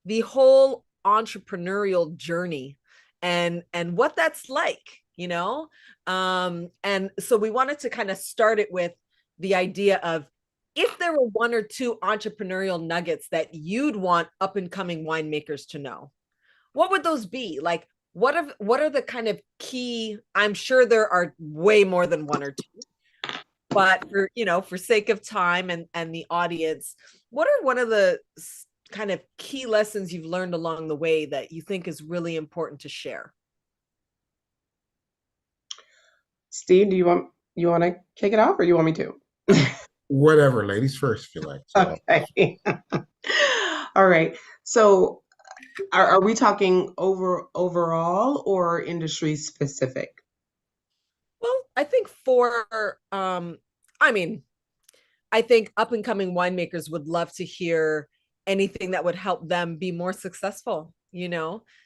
the whole entrepreneurial journey and what that's like, and so we wanted to kind of start it with the idea of, if there were one or two entrepreneurial nuggets that you'd want up and coming winemakers to know, what would those be? Like, what are the kind of key, I'm sure there are way more than one or two, but for sake of time and the audience, what are one of the kind of key lessons you've learned along the way that you think is really important to share? Steve, do you want to kick it off, or you want me to? Whatever, ladies first, if you like. So. Okay. All right. So are we talking overall or industry specific? Well, I think I think up and coming winemakers would love to hear anything that would help them be more successful,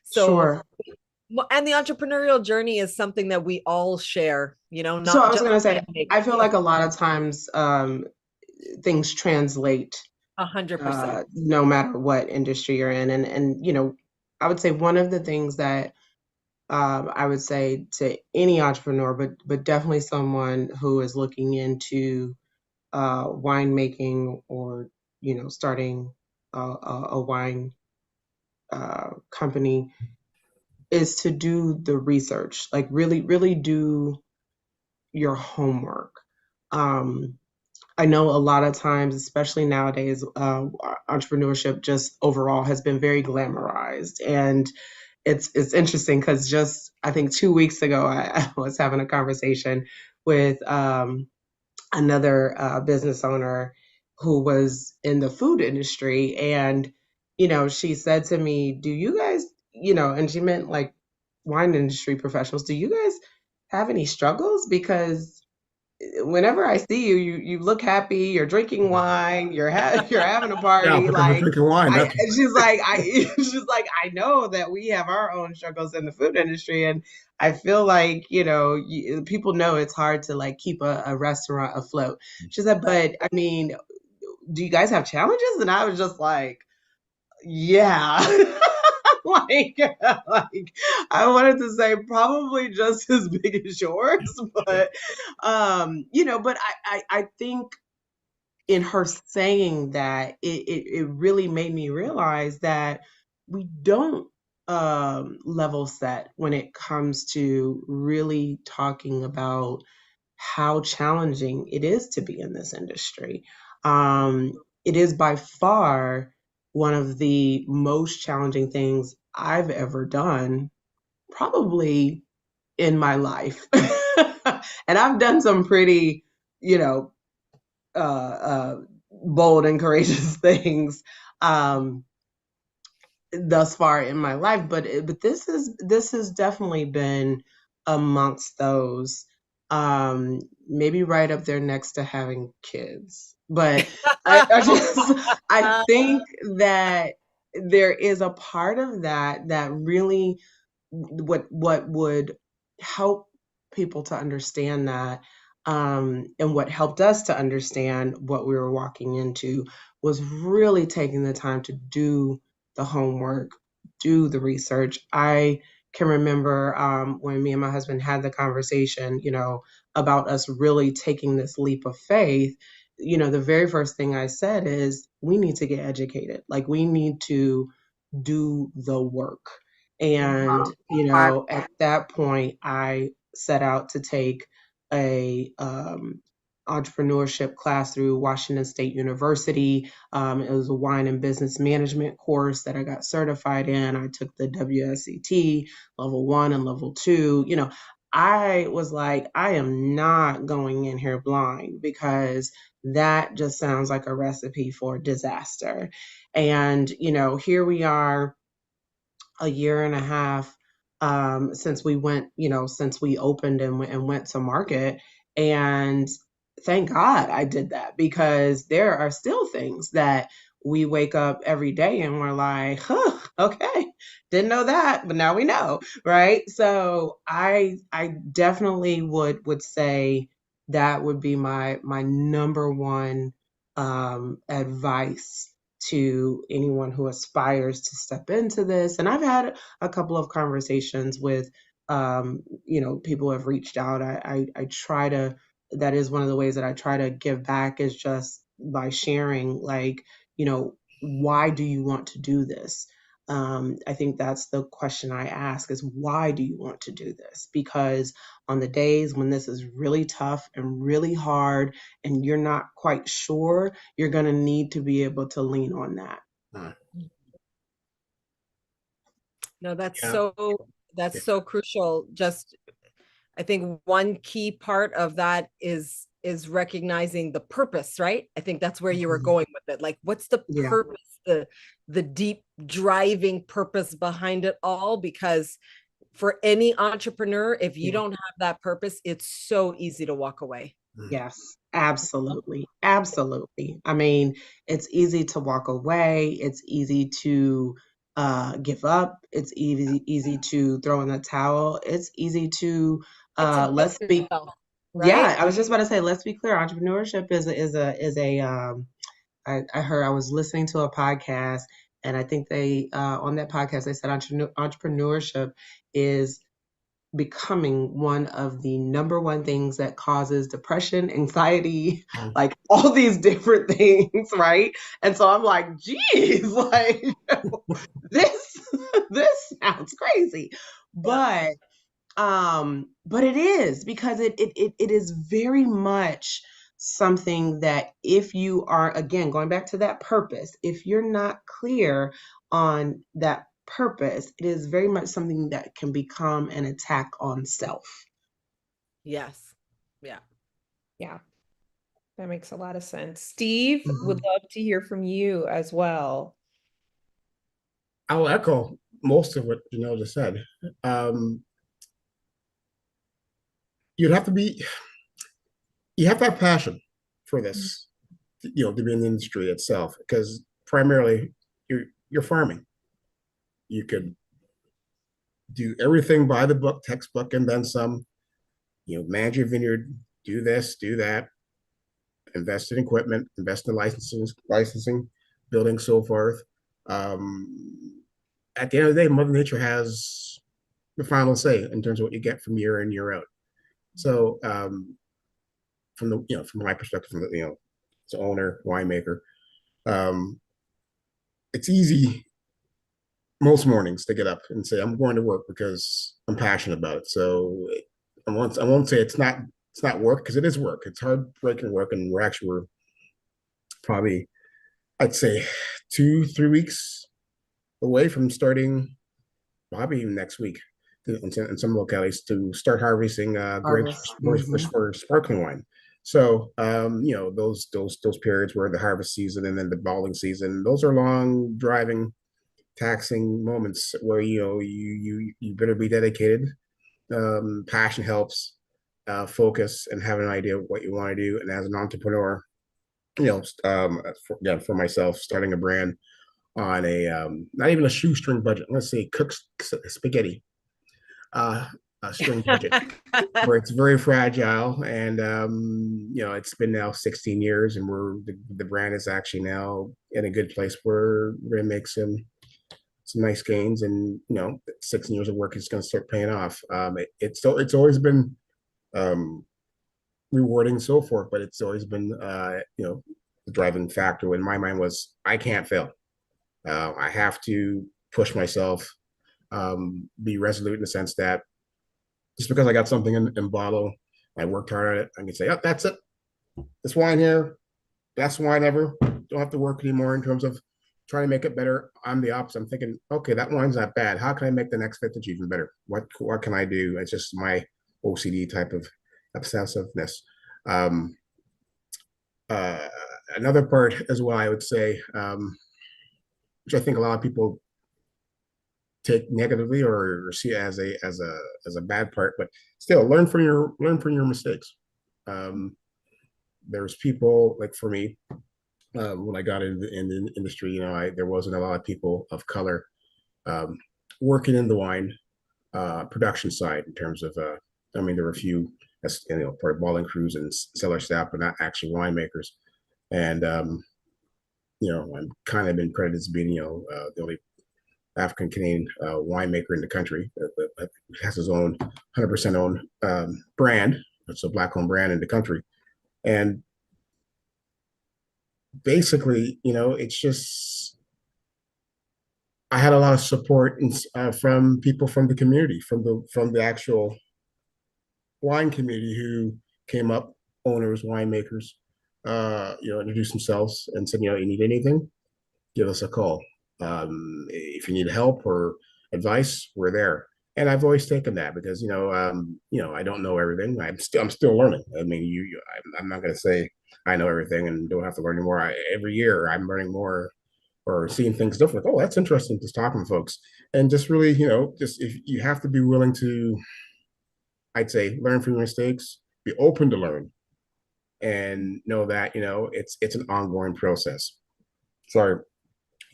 So, Sure. and the entrepreneurial journey is something that we all share, So not I was just going to say, winemakers. I feel like a lot of times things translate 100%. no matter what industry you're in. And I would say one of the things that I would say to any entrepreneur, but definitely someone who is looking into winemaking, or starting a wine company, is to do the research. Like, really, really do your homework. I know a lot of times, especially nowadays, entrepreneurship just overall has been very glamorized, and it's interesting because just, I think, 2 weeks ago, I was having a conversation with another business owner who was in the food industry, and she said to me, "Do you guys, and she meant like wine industry professionals, do you guys have any struggles? Because whenever I see you, you look happy. You're drinking wine. You're having a Yeah, party. because we're drinking wine. And she's like, she's like, I know that we have our own struggles in the food industry, and I feel like people know it's hard to like keep a restaurant afloat. She said, but I mean, do you guys have challenges? And I was just like, yeah. like, like I wanted to say probably just as big as yours, but but I think in her saying that, it really made me realize that we don't level set when it comes to really talking about how challenging it is to be in this industry. It is by far one of the most challenging things I've ever done, probably in my life. And I've done some pretty, uh, uh, bold and courageous things thus far in my life, but this has definitely been amongst those. Maybe right up there next to having kids. But I think that there is a part of that really, what would help people to understand that, and what helped us to understand what we were walking into, was really taking the time to do the homework, do the research. I can remember when me and my husband had the conversation, about us really taking this leap of faith. The very first thing I said is, we need to get educated. Like, we need to do the work. And, at that point, I set out to take a entrepreneurship class through Washington State University. It was a wine and business management course that I got certified in. I took the WSET level 1 and level 2. I was like, I am not going in here blind because that just sounds like a recipe for disaster. And, here we are a year and a half since we went, since we opened and went to market. And thank God I did that because there are still things that we wake up every day and we're like, huh, okay, didn't know that, but now we know, right? So I definitely would say that would be my number one advice to anyone who aspires to step into this. And I've had a couple of conversations with, people have reached out. I try to, that is one of the ways that I try to give back is just by sharing, like, why do you want to do this? I think that's the question I ask is why do you want to do this? Because on the days when this is really tough and really hard and you're not quite sure, you're going to need to be able to lean on that. No, that's Yeah. so crucial. Just I think one key part of that is recognizing the purpose, right? I think that's where you were going with it. Like, what's the Yeah. purpose, the deep driving purpose behind it all? Because for any entrepreneur, if you don't have that purpose, it's so easy to walk away. Yes, absolutely. Absolutely. I mean, it's easy to walk away. It's easy to give up. It's easy to throw in the towel. It's easy to let's be right? Yeah, I was just about to say, let's be clear. Entrepreneurship is a I heard I was listening to a podcast and I think they on that podcast they said entrepreneurship is becoming one of the number one things that causes depression, anxiety, like all these different things, right? And so I'm like, geez, like this this sounds crazy. But it is because it is very much something that if you are, again, going back to that purpose, if you're not clear on that purpose, it is very much something that can become an attack on self. Yes. Yeah. Yeah, that makes a lot of sense. Steve, would love to hear from you as well. I'll echo most of what Janelle just said. You'd have to be, you have to have passion for this, to be in the industry itself, because primarily you're farming. You could do everything by the book, textbook, and then some. Manage your vineyard, do this, do that, invest in equipment, invest in licensing, building, so forth. At the end of the day, Mother Nature has the final say in terms of what you get from year in, year out. So, from my perspective, from the as an owner, winemaker, it's easy most mornings to get up and say I'm going to work because I'm passionate about it. So I won't say it's not work, because it is work. It's hard breaking work, and we're probably, I'd say, 2-3 weeks away from starting, probably even next week in some localities, to start harvesting grapes for sparkling wine. So those periods where the harvest season and then the balling season, those are long, driving, taxing moments where you better be dedicated. Passion helps, focus, and have an idea of what you want to do. And as an entrepreneur, for myself, starting a brand on a not even a shoestring budget, let's say cooked spaghetti, a string budget, where it's very fragile. And it's been now 16 years, and the brand is actually now in a good place where we're going to make some nice gains, and 16 years of work is going to start paying off. It's always been rewarding, so forth, but it's always been the driving factor in my mind was I can't fail. I have to push myself, be resolute in the sense that just because I got something in bottle, I worked hard at it, I can say, oh, that's it. This wine here, best wine ever. Don't have to work anymore in terms of trying to make it better. I'm the opposite. I'm thinking, okay, that wine's not bad. How can I make the next vintage even better? What can I do? It's just my OCD type of obsessiveness. Um, uh, Another part as well, I would say, which I think a lot of people take negatively or see it as a bad part, but still learn from your mistakes. Um, there's people like for me, when I got in the industry, there wasn't a lot of people of color um, working in the wine production side in terms of, I mean, there were a few, part of bottling crews and cellar staff, but not actually winemakers. And, I'm kind of been credited as being, the only African Canadian winemaker in the country that has his own 100% owned brand. It's a black owned brand in the country. And basically, it's just, I had a lot of support from people from the community, from the actual wine community who came up, owners, winemakers, introduced themselves and said, you need anything, give us a call. If you need help or advice, we're there. And I've always taken that because, I don't know everything. I'm still learning. I mean, I'm not going to say I know everything and don't have to learn anymore. Every year I'm learning more or seeing things different. Oh, that's interesting. Just talking to folks and just really, just if you have to be willing to, I'd say, learn from your mistakes, be open to learn, and know that it's an ongoing process. So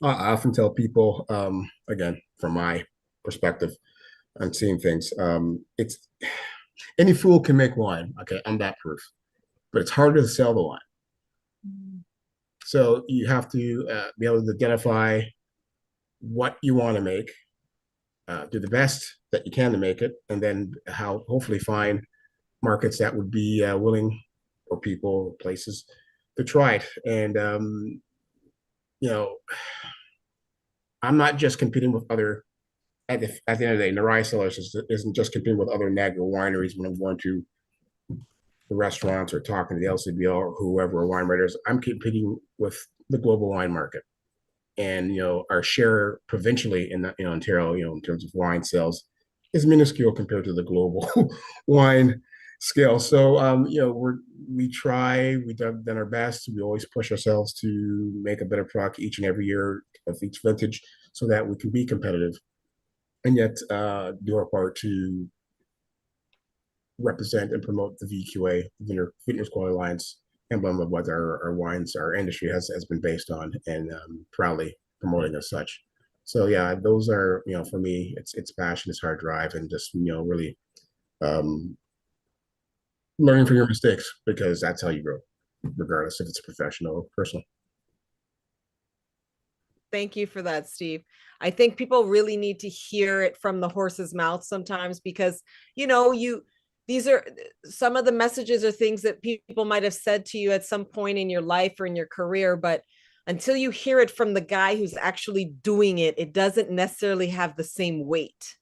I often tell people, again, from my perspective on seeing things, it's any fool can make wine. Okay, I'm that proof, but it's harder to sell the wine. So you have to be able to identify what you want to make, do the best that you can to make it, and then hopefully find markets that would be willing, or people, places to try it. And I'm not just competing with other. At the end of the day, Narai Cellars isn't just competing with other NAGA wineries when I'm going to the restaurants or talking to the LCBO or whoever, or wine writers. I'm competing with the global wine market. And our share provincially in Ontario, in terms of wine sales, is minuscule compared to the global wine scale. So we've done our best. We always push ourselves to make a better product each and every year of each vintage, so that we can be competitive, and yet do our part to represent and promote the VQA, Vineyards Quality Alliance emblem of what our wines, our industry has been based on, and proudly promoting as such. So yeah, those are, for me, it's passion, it's hard drive, and just, really learning from your mistakes, because that's how you grow, regardless if it's professional or personal. Thank you for that, Steve. I think people really need to hear it from the horse's mouth sometimes, because, these are some of the messages or things that people might have said to you at some point in your life or in your career, but until you hear it from the guy who's actually doing it, it doesn't necessarily have the same weight.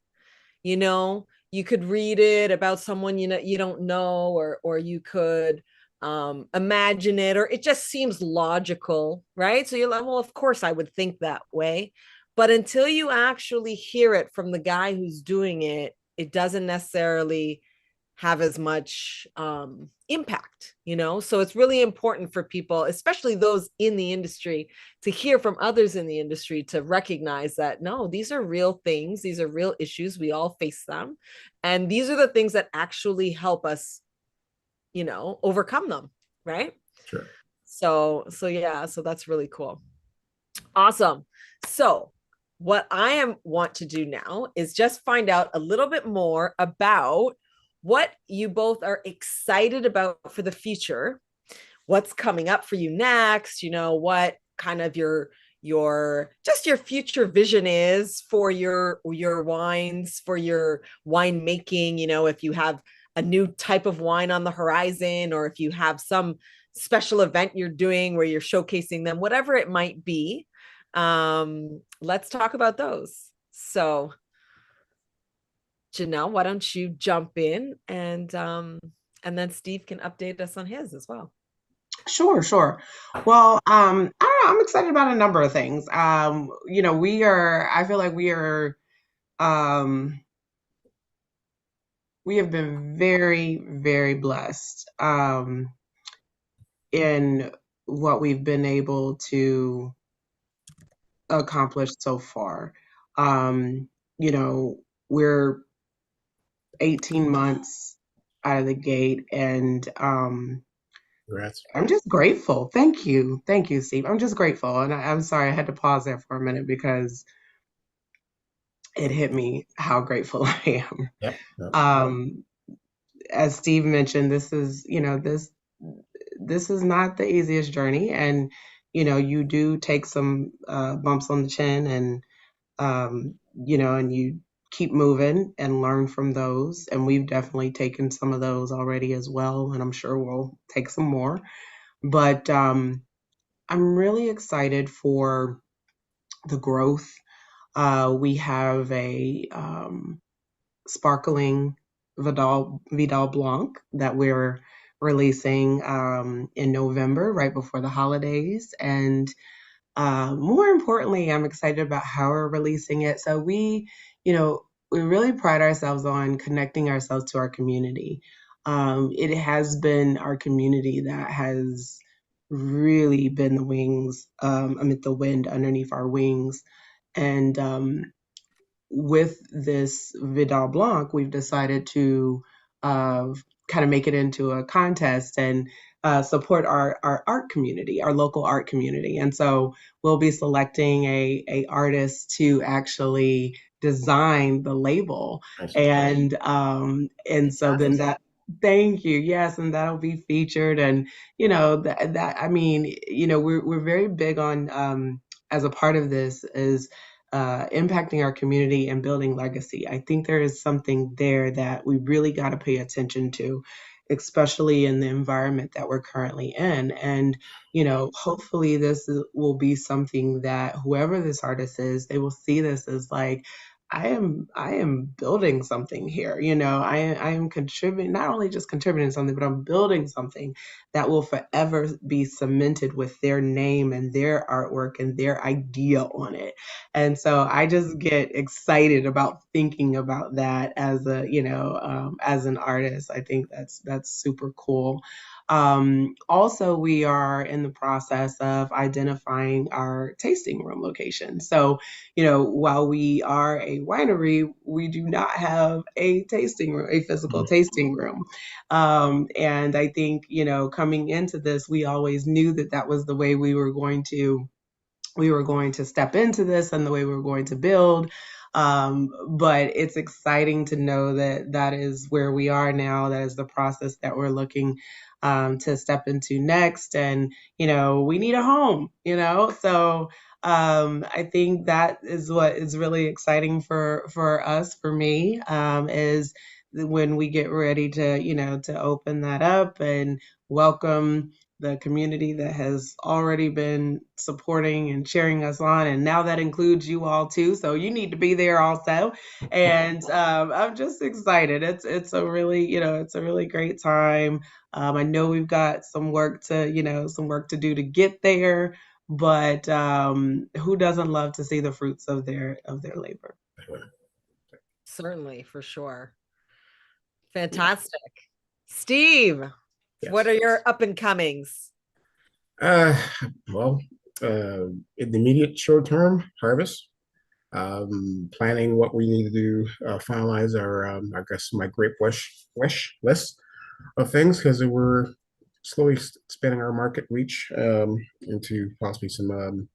You could read it about someone you don't know, or you could imagine it, or it just seems logical, right? So you're like, well, of course I would think that way. But until you actually hear it from the guy who's doing it, it doesn't necessarily have as much impact, So it's really important for people, especially those in the industry, to hear from others in the industry, to recognize that, no, these are real things. These are real issues. We all face them. And these are the things that actually help us, overcome them. Right. Sure. So yeah, so that's really cool. Awesome. So what I want to do now is just find out a little bit more about what you both are excited about for the future, what's coming up for you next, what kind of your future vision is for your wines, for your wine making, if you have a new type of wine on the horizon, or if you have some special event you're doing where you're showcasing them, whatever it might be. Let's talk about those. So Janelle, why don't you jump in, and then Steve can update us on his as well. Sure. Well, I don't know, I'm excited about a number of things. I feel like we we have been very, very blessed in what we've been able to accomplish so far. You know, we're 18 months out of the gate, and Congrats. I'm just grateful. Thank you. Thank you, Steve. I'm just grateful. And I'm sorry I had to pause there for a minute because it hit me how grateful I am. Yep. Yep. As Steve mentioned, this is, this is not the easiest journey. And, you do take some bumps on the chin and, and you keep moving and learn from those. And we've definitely taken some of those already as well. And I'm sure we'll take some more. But I'm really excited for the growth. We have a sparkling Vidal Blanc that we're releasing in November, right before the holidays. And more importantly, I'm excited about how we're releasing it. So we really pride ourselves on connecting ourselves to our community. It has been our community that has really been the wings, the wind underneath our wings. And with this Vidal Blanc, we've decided to kind of make it into a contest and support our art community, our local art community. And so we'll be selecting a artist to actually design the label. Nice. And so then that, thank you. Yes, and that'll be featured. And we're very big on as a part of this is impacting our community and building legacy. I think there is something there that we really got to pay attention to, especially in the environment that we're currently in. And, hopefully will be something that whoever this artist is, they will see this as like, I am building something here. I am contributing, not only just contributing something, but I'm building something that will forever be cemented with their name and their artwork and their idea on it. And so I just get excited about thinking about that as as an artist. I think that's super cool. Also, we are in the process of identifying our tasting room location. So, while we are a winery, we do not have a tasting room, a physical tasting room. And I think, coming into this, we always knew that was the way we were going to step into this and the way we were going to build. But it's exciting to know that is where we are now. That is the process that we're looking to step into next. And, we need a home, so I think that is what is really exciting for us, for me, is when we get ready to open that up and welcome the community that has already been supporting and cheering us on. And now that includes you all too. So you need to be there also. And I'm just excited. It's a really great time. I know we've got some work to do to get there, but who doesn't love to see the fruits of their labor? Certainly, for sure. Fantastic. Steve, Yes. what are your up and comings? Well, in the immediate short term, harvest. Planning what we need to do, finalize our, I guess, my great wish list of things, because we're slowly expanding our market reach into possibly some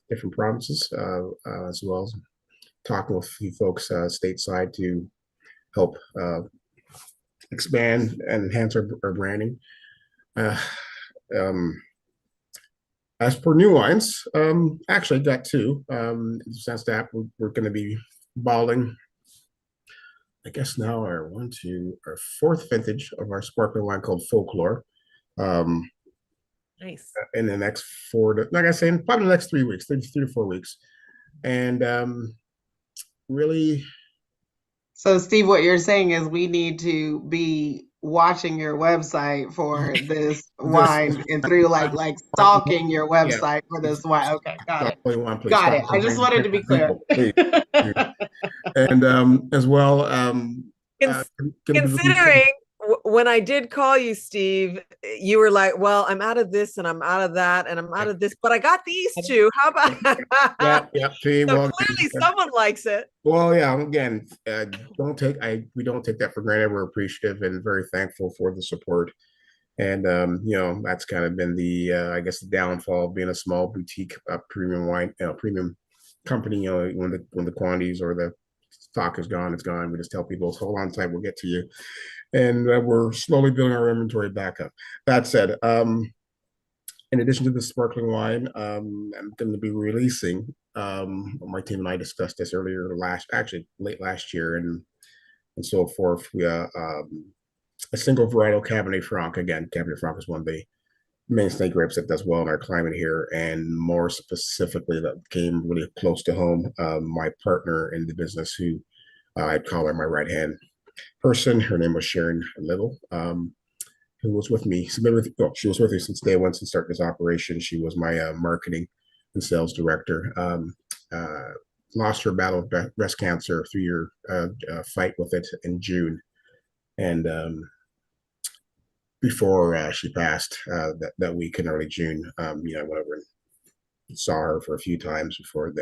different provinces, as well as talking with a few folks stateside to help expand and enhance our branding. As per new wines, actually got two. In the sense that we're going to be bottling, I guess now our fourth vintage of our sparkling wine called Folklore. Nice. In the next like I say, probably the next 3 weeks, 3 to 4 weeks, and really. So, Steve, what you're saying is we need to be watching your website for this wine and through like stalking your website for this wine. Okay, got it. Got it. I just wanted to be clear. And as well, Cons- gonna be releasing. Considering when I did call you, Steve, you were like, "Well, I'm out of this and I'm out of that and I'm out of this, but I got these two. How about?" Yeah. See, So well, clearly, someone likes it. well, yeah. Again, we don't take that for granted. We're appreciative and very thankful for the support. And that's kind of been the I guess the downfall of being a small boutique premium wine, premium company. When the quantities or the stock is gone, it's gone. We just tell people, hold on tight, we'll get to you. And we're slowly building our inventory back up. That said, in addition to the sparkling wine, I'm going to be releasing. My team and I discussed this actually late last year, and so forth. We a single varietal Cabernet Franc. Again, Cabernet Franc is one of the mainstay grapes that does well in our climate here, and more specifically, that came really close to home. My partner in the business, who I'd call her my right hand person, her name was Sharon Little. Who was with me. She was with me since day one, since starting this operation. She was my marketing and sales director. Lost her battle of breast cancer, 3 year fight with it in June. And before she passed that week in early June, I went over and saw her for a few times before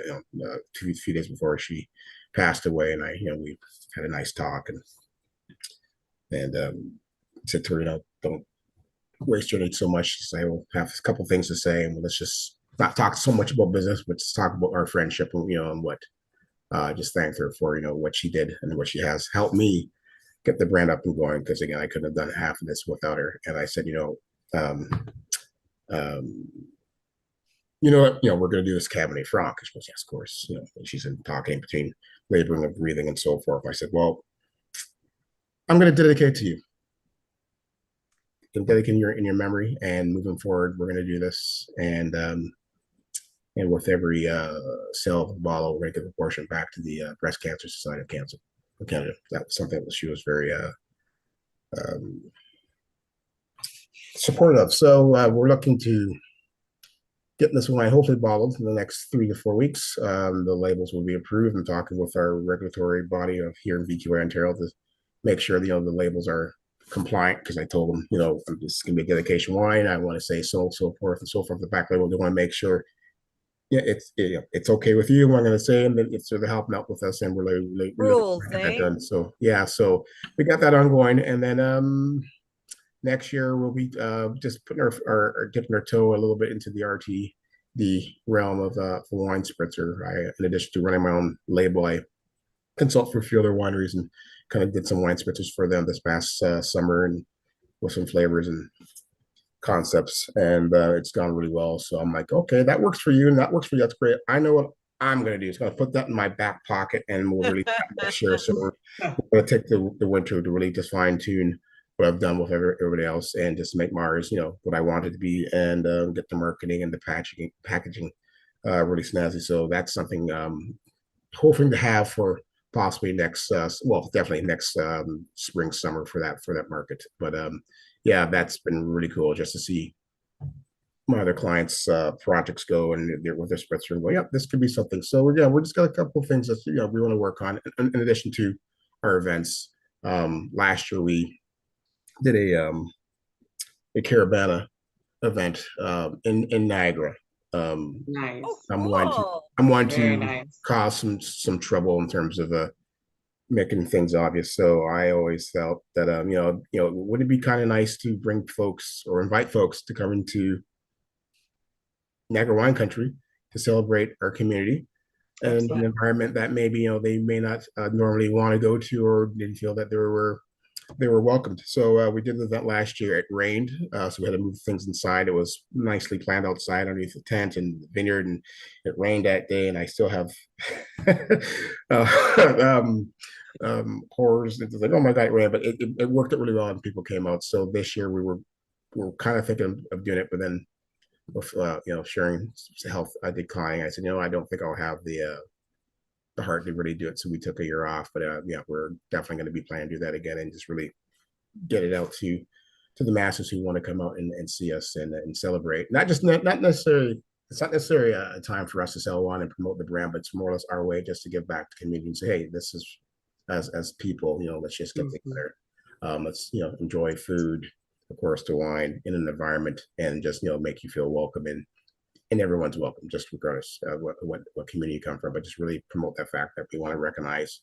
few days before she passed away. And we had a nice talk and said to her, don't waste your need so much. Say, we'll have a couple things to say, and let's just not talk so much about business, but just talk about our friendship, and what. Just thank her for what she did and what she has helped me get the brand up and going. Because again, I couldn't have done half of this without her. And I said, we're going to do this Cabernet Franc. She goes, yes, of course. She's in talking between laboring and breathing and so forth. I said, well, I'm going to dedicate to you. Dedicate in your memory, and moving forward, we're going to do this. And with every sale of a bottle, we're going to give a portion back to the Breast Cancer Society of Canada. That was something that she was very supportive of. So we're looking to get this wine hopefully bottled in the next 3 to 4 weeks. The labels will be approved. I'm talking with our regulatory body of here in VQA Ontario to make sure the labels are compliant, because I told them, this is going to be a dedication wine. I want to say so forth and so forth. The back label, they want to make sure, it's okay with you. I'm going to say, and then it's sort of helping out with us, and we're really Rules, get that done. So so we got that ongoing, and then next year we'll be just putting our dipping our toe a little bit into the realm of the wine spritzer. In addition to running my own label, I consult for a few other wineries and kind of did some wine spritzers for them this past summer, and with some flavors and concepts, and it's gone really well. So I'm like, okay, that works for you, and that works for you. That's great. I know what I'm going to do. It's going to put that in my back pocket, and we'll really share. So we're going to take the winter to really just fine tune what I've done with everybody else, and just make Mars, what I want it to be, and get the marketing and the packaging really snazzy. So that's something hoping to have for possibly next, definitely next spring, summer for that market. But that's been really cool just to see my other clients' projects go, and they're with their spritzer and go, yeah, this could be something. So we're just got a couple of things that we want to work on in addition to our events. Last year we did a Caravana event in Niagara. Nice. Oh, I'm wanting Very to nice. cause some trouble in terms of making things obvious. So I always felt that would it be kind of nice to bring folks or invite folks to come into Niagara wine country to celebrate our community and an environment that maybe they may not normally want to go to, or didn't feel that they were welcomed. So we did the event last year. It rained, so we had to move things inside. It was nicely planned outside underneath the tent and the vineyard, and it rained that day. And I still have horrors. It's like, oh my god, it rained, but it worked out really well, and people came out. So this year we were kind of thinking of doing it, but then with sharing health declining, I said, I don't think I'll have the heart to really do it. So we took a year off, but we're definitely going to be planning to do that again, and just really get it out to the masses who want to come out and see us and celebrate. Not necessarily. It's not necessarily a time for us to sell wine and promote the brand, but it's more or less our way just to give back to the community and say, hey, this is as people, let's just get Mhm. together. Let's enjoy food, of course, the wine in an environment, and just make you feel welcome, and everyone's welcome, just regardless of what community you come from. But just really promote that fact that we want to recognize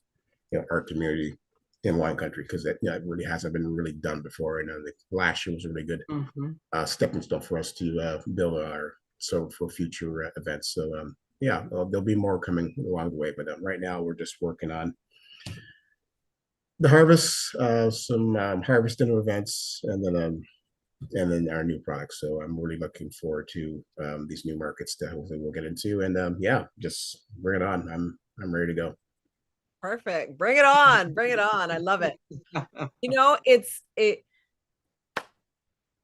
our community in wine country, because it really hasn't been really done before. And the last year was a really good Mhm. stepping stone for us to build our so for future events. So yeah, there'll be more coming along the way. But right now we're just working on the harvest, some harvest dinner events, and then our new products. So I'm really looking forward to these new markets that hopefully we'll get into. And yeah, just bring it on. I'm ready to go. Perfect. Bring it on. Bring it on. I love it. It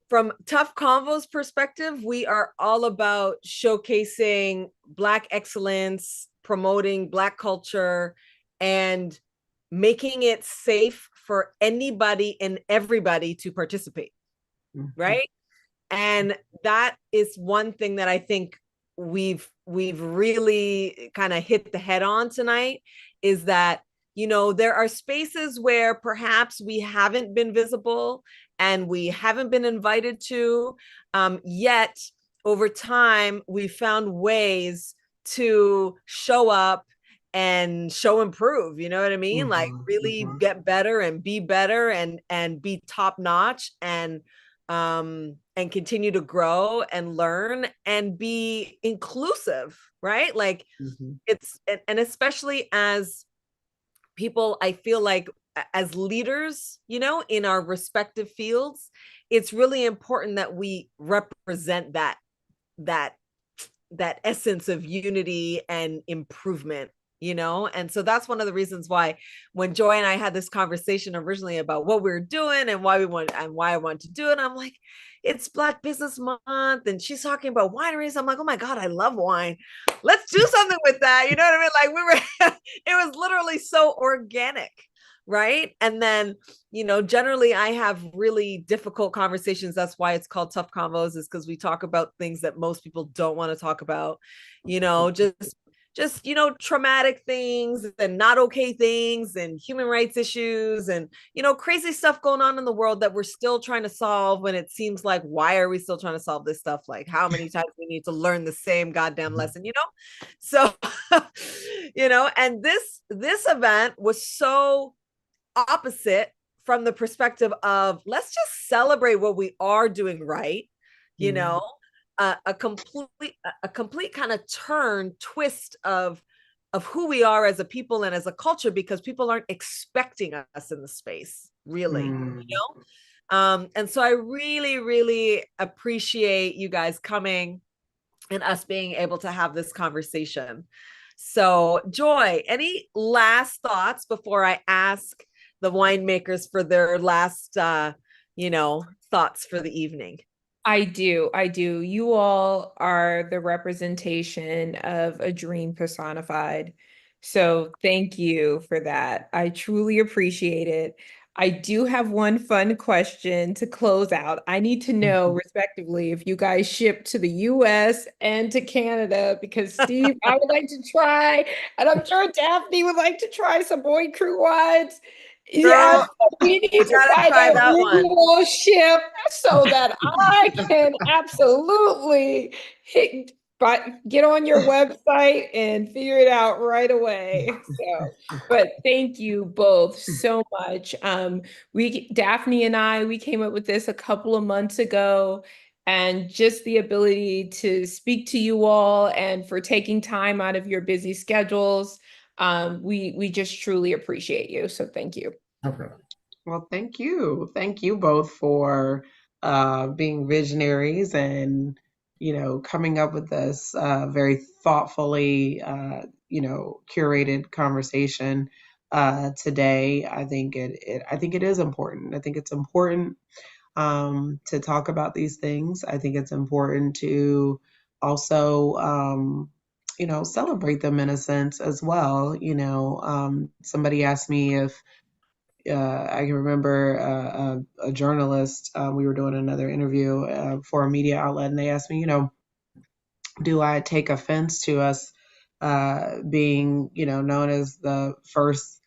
from Tough Convos perspective, we are all about showcasing Black excellence, promoting Black culture, and making it safe for anybody and everybody to participate, Mhm. right? And that is one thing that I think we've really kind of hit the head on tonight, is that there are spaces where perhaps we haven't been visible and we haven't been invited to, yet over time we found ways to show up and show improve, you know what I mean? Like Mhm. really Mhm. get better and be top notch, and continue to grow and learn and be inclusive, right? Like Mhm. it's and especially as people, I feel like as leaders, in our respective fields, it's really important that we represent that that essence of unity and improvement, and so that's one of the reasons why when Joi and I had this conversation originally about what we were doing and why I want to do it, I'm like, it's Black Business Month and she's talking about wineries. I'm like, oh my God, I love wine. Let's do something with that. You know what I mean? Like we were it was literally so organic, right? And then generally I have really difficult conversations. That's why it's called Tough Convos, is because we talk about things that most people don't want to talk about, just traumatic things and not okay things and human rights issues and crazy stuff going on in the world that we're still trying to solve, when it seems like, why are we still trying to solve this stuff? Like how many times we need to learn the same goddamn lesson, so and this event was so opposite from the perspective of, let's just celebrate what we are doing right, you know a complete kind of twist of who we are as a people and as a culture, because people aren't expecting us in the space, really, Mhm. and so I really really appreciate you guys coming and us being able to have this conversation. So Joi, any last thoughts before I ask the winemakers for their last thoughts for the evening? I do. I do. You all are the representation of a dream personified. So thank you for that. I truly appreciate it. I do have one fun question to close out. I need to know, respectively, if you guys ship to the US and to Canada, because Steve, I would like to try, and I'm sure Daphne would like to try some Boy Crew wines. Yes, Girl, we we need to gotta find try out that where you one. all ship so that I can absolutely but get on your website and figure it out right away. So, but thank you both so much. Daphne and I, we came up with this a couple of months ago, and just the ability to speak to you all and for taking time out of your busy schedules. We just truly appreciate you. So thank you. Okay. Well, thank you. Thank you both for being visionaries and, coming up with this very thoughtfully, curated conversation today. I think it is important. I think it's important to talk about these things. I think it's important to also, celebrate them in a sense as well. Somebody asked me if I can remember a journalist, we were doing another interview for a media outlet, and they asked me, do I take offense to us being, known as the first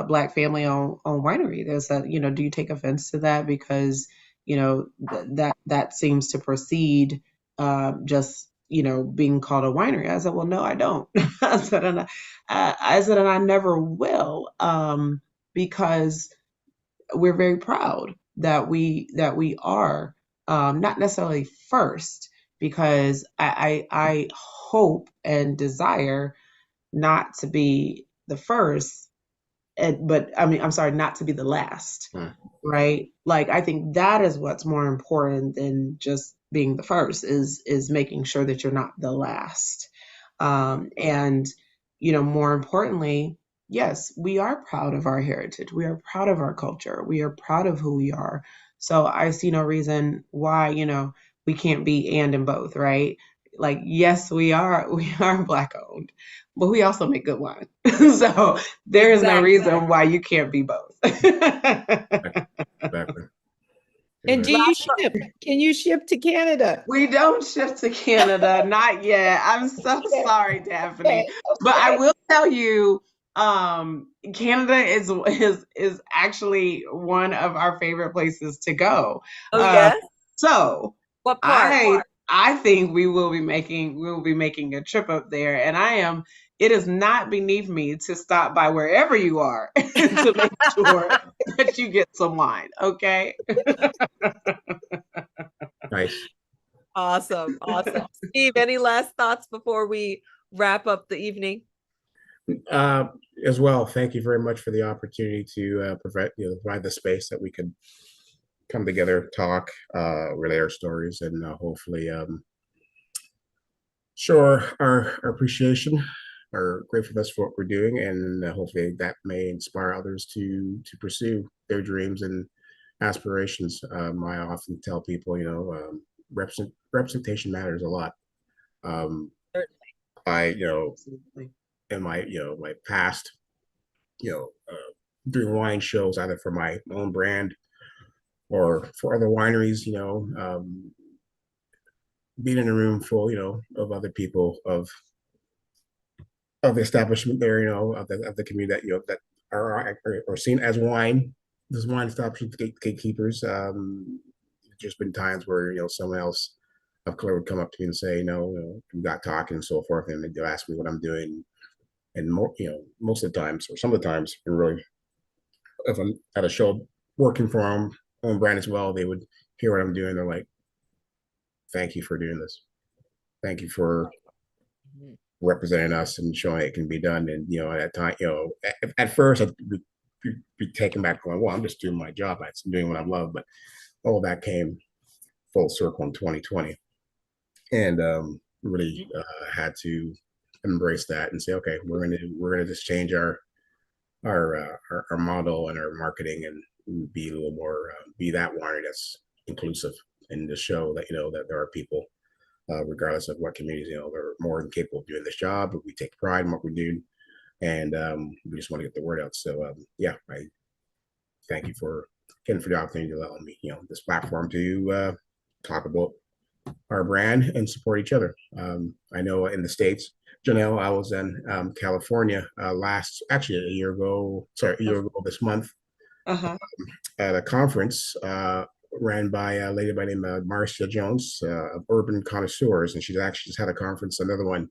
Black family-owned winery. There's that, do you take offense to that? Because, that seems to precede just, being called a winery. I said, well, no, I don't. I said, and I never will, because we're very proud that we are, not necessarily first, because I hope and desire not to be the first, but I mean, I'm sorry, not to be the last, right? Like, I think that is what's more important than just being the first, is making sure that you're not the last. And, more importantly, yes, we are proud of our heritage. We are proud of our culture. We are proud of who we are. So I see no reason why, we can't be and in both, right? Like, yes, we are Black owned, but we also make good wine. So there is no reason why you can't be both. Exactly. And do you ship? Can you ship to Canada? We don't ship to Canada, not yet. I'm so sorry, Daphne. But I will tell you, Canada is actually one of our favorite places to go. Oh, yes? So What part? I think we will be making a trip up there, and it is not beneath me to stop by wherever you are to make sure that you get some wine, okay? Nice. Awesome. Steve, any last thoughts before we wrap up the evening? As well, thank you very much for the opportunity to provide the space that we could come together, talk, relay our stories, and hopefully show our appreciation, our gratefulness for what we're doing, and hopefully that may inspire others to pursue their dreams and aspirations. I often tell people, representation matters a lot. Absolutely. In my past, doing wine shows either for my own brand or for other wineries, being in a room full, of other people of the establishment there, of the community that are seen as wine establishment gatekeepers. There's been times where someone else of color would come up to me and say, we got talking and so forth, and they'll ask me what I'm doing, and most of the times, or some of the times, and really, if I'm at a show working for them own brand as well, they would hear what I'm doing. They're like, thank you for doing this. Thank you for representing us and showing it can be done. And, at that time, at first I'd be taken back going, well, I'm just doing my job. I'm doing what I love. But all that came full circle in 2020. And really had to embrace that and say, okay, we're gonna just change our model and our marketing and be a little more be that winery that's inclusive, and to show that that there are people, regardless of what communities, they're more than capable of doing this job. But we take pride in what we do, and we just want to get the word out. So I thank you for the opportunity to allow me this platform to talk about our brand and support each other. I know in the States, Janelle, I was in California a year ago this month, at a conference ran by a lady by the name of Marcia Jones of Urban Connoisseurs, and she's actually just had a conference, another one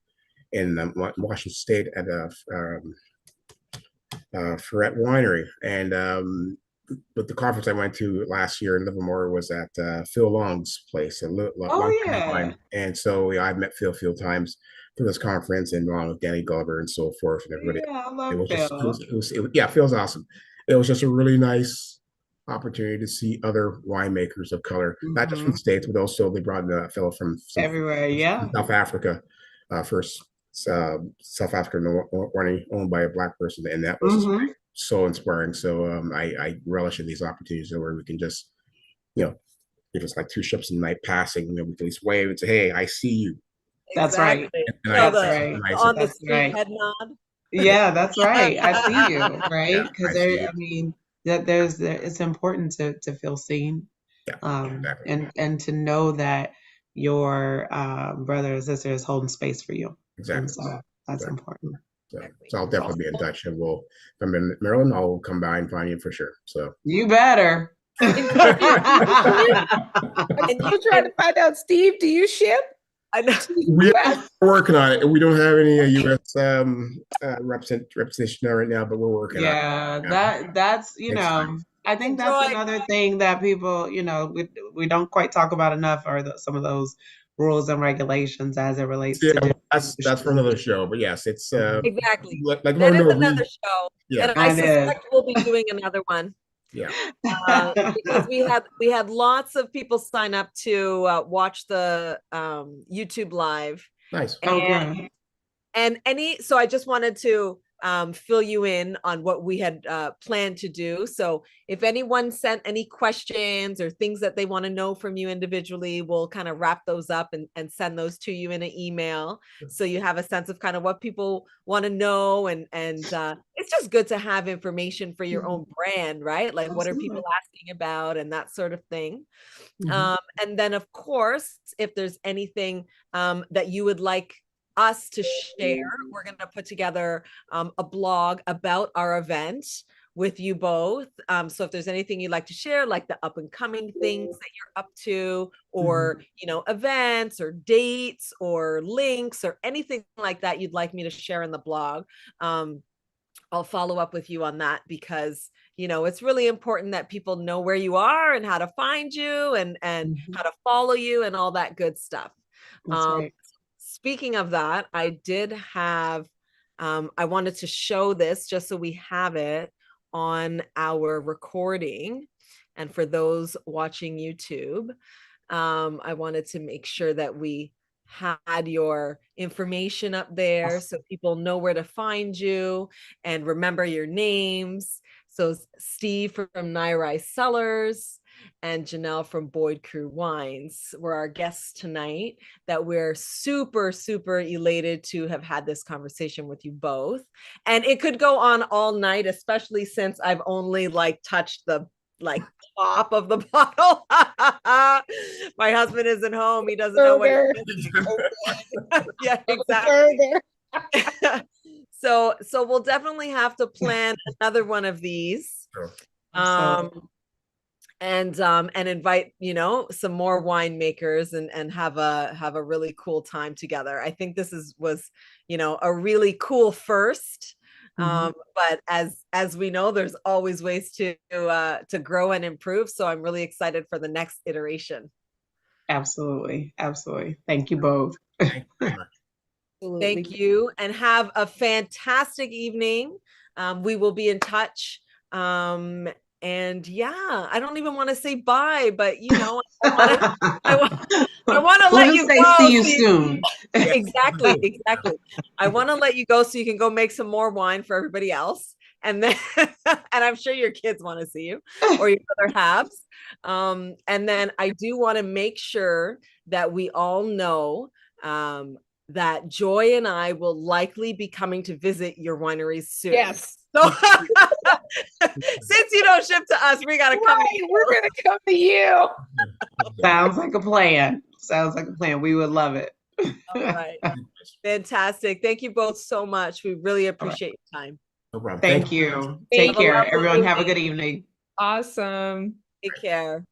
in Washington State at Ferret Winery. And but the conference I went to last year in Livermore was at Phil Long's place. And so I met Phil a few times through this conference, and along with Danny Gulliver and so forth, and everybody. Yeah, I love Phil. Phil's awesome. It was just a really nice opportunity to see other winemakers of color, not just from the States, but also they brought in a fellow from everywhere, from South Africa, first South African winery owned by a Black person, and that was so inspiring. So I relish in these opportunities where we can just, if it's like two ships in the night passing, we can at least wave and say, "Hey, I see you." That's right. That's right. On the street head nod. Yeah, that's right. I see you, right? Because it's important to feel seen, exactly. and to know that your brother or sister is holding space for you. Exactly. And so that's important. So I'll definitely be in touch, and if I'm in Maryland, I'll come by and find you for sure. So You better. And you trying to find out, Steve, do you ship? I know. we're working on it. We don't have any U.S. representation right now, but we're working on it. Yeah, that's I think that's another thing that people we don't quite talk about enough are some of those rules and regulations as it relates to that's for another show. But yes, it's Exactly. like That is another show. Yeah, and I suspect we'll be doing another one. Yeah. Because we had lots of people sign up to watch the YouTube live. Nice. So I just wanted to fill you in on what we had planned to do. So if anyone sent any questions or things that they want to know from you individually, we'll kind of wrap those up and send those to you in an email. So you have a sense of kind of what people want to know. And it's just good to have information for your own brand, right? Like what are people asking about and that sort of thing. And then of course, if there's anything that you would like us to share, we're going to put together a blog about our event with you both. So if there's anything you'd like to share, like the up and coming things that you're up to, or events or dates or links or anything like that you'd like me to share in the blog, I'll follow up with you on that, because it's really important that people know where you are and how to find you and how to follow you and all that good stuff. That's right. Speaking of that, I did have, I wanted to show this just so we have it on our recording. And for those watching YouTube, I wanted to make sure that we had your information up there so people know where to find you and remember your names. So Steve from Nyrai Cellars and Janelle from Boyd Crew Wines were our guests tonight, that we're super, super elated to have had this conversation with you both. And it could go on all night, especially since I've only touched the top of the bottle. My husband isn't home. He doesn't know what he's doing. Yeah, exactly. So we'll definitely have to plan another one of these. And invite some more winemakers and have a really cool time together. I think this was a really cool first. But as we know, there's always ways to grow and improve. So I'm really excited for the next iteration. Absolutely. Thank you both. Thank you, and have a fantastic evening. We will be in touch. And yeah, I don't even want to say bye, but I want to let you go. See you soon. Exactly. I want to let you go so you can go make some more wine for everybody else. And then, and I'm sure your kids want to see you, or your other halves. And then I do want to make sure that we all know that Joi and I will likely be coming to visit your wineries soon. Yes. So since you don't ship to us, we gotta come. We're gonna come to you. Sounds like a plan. We would love it. All right. Fantastic. Thank you both so much. We really appreciate your time. No problem. Thank you. Take care, everyone. Have a good evening. Awesome. Take care.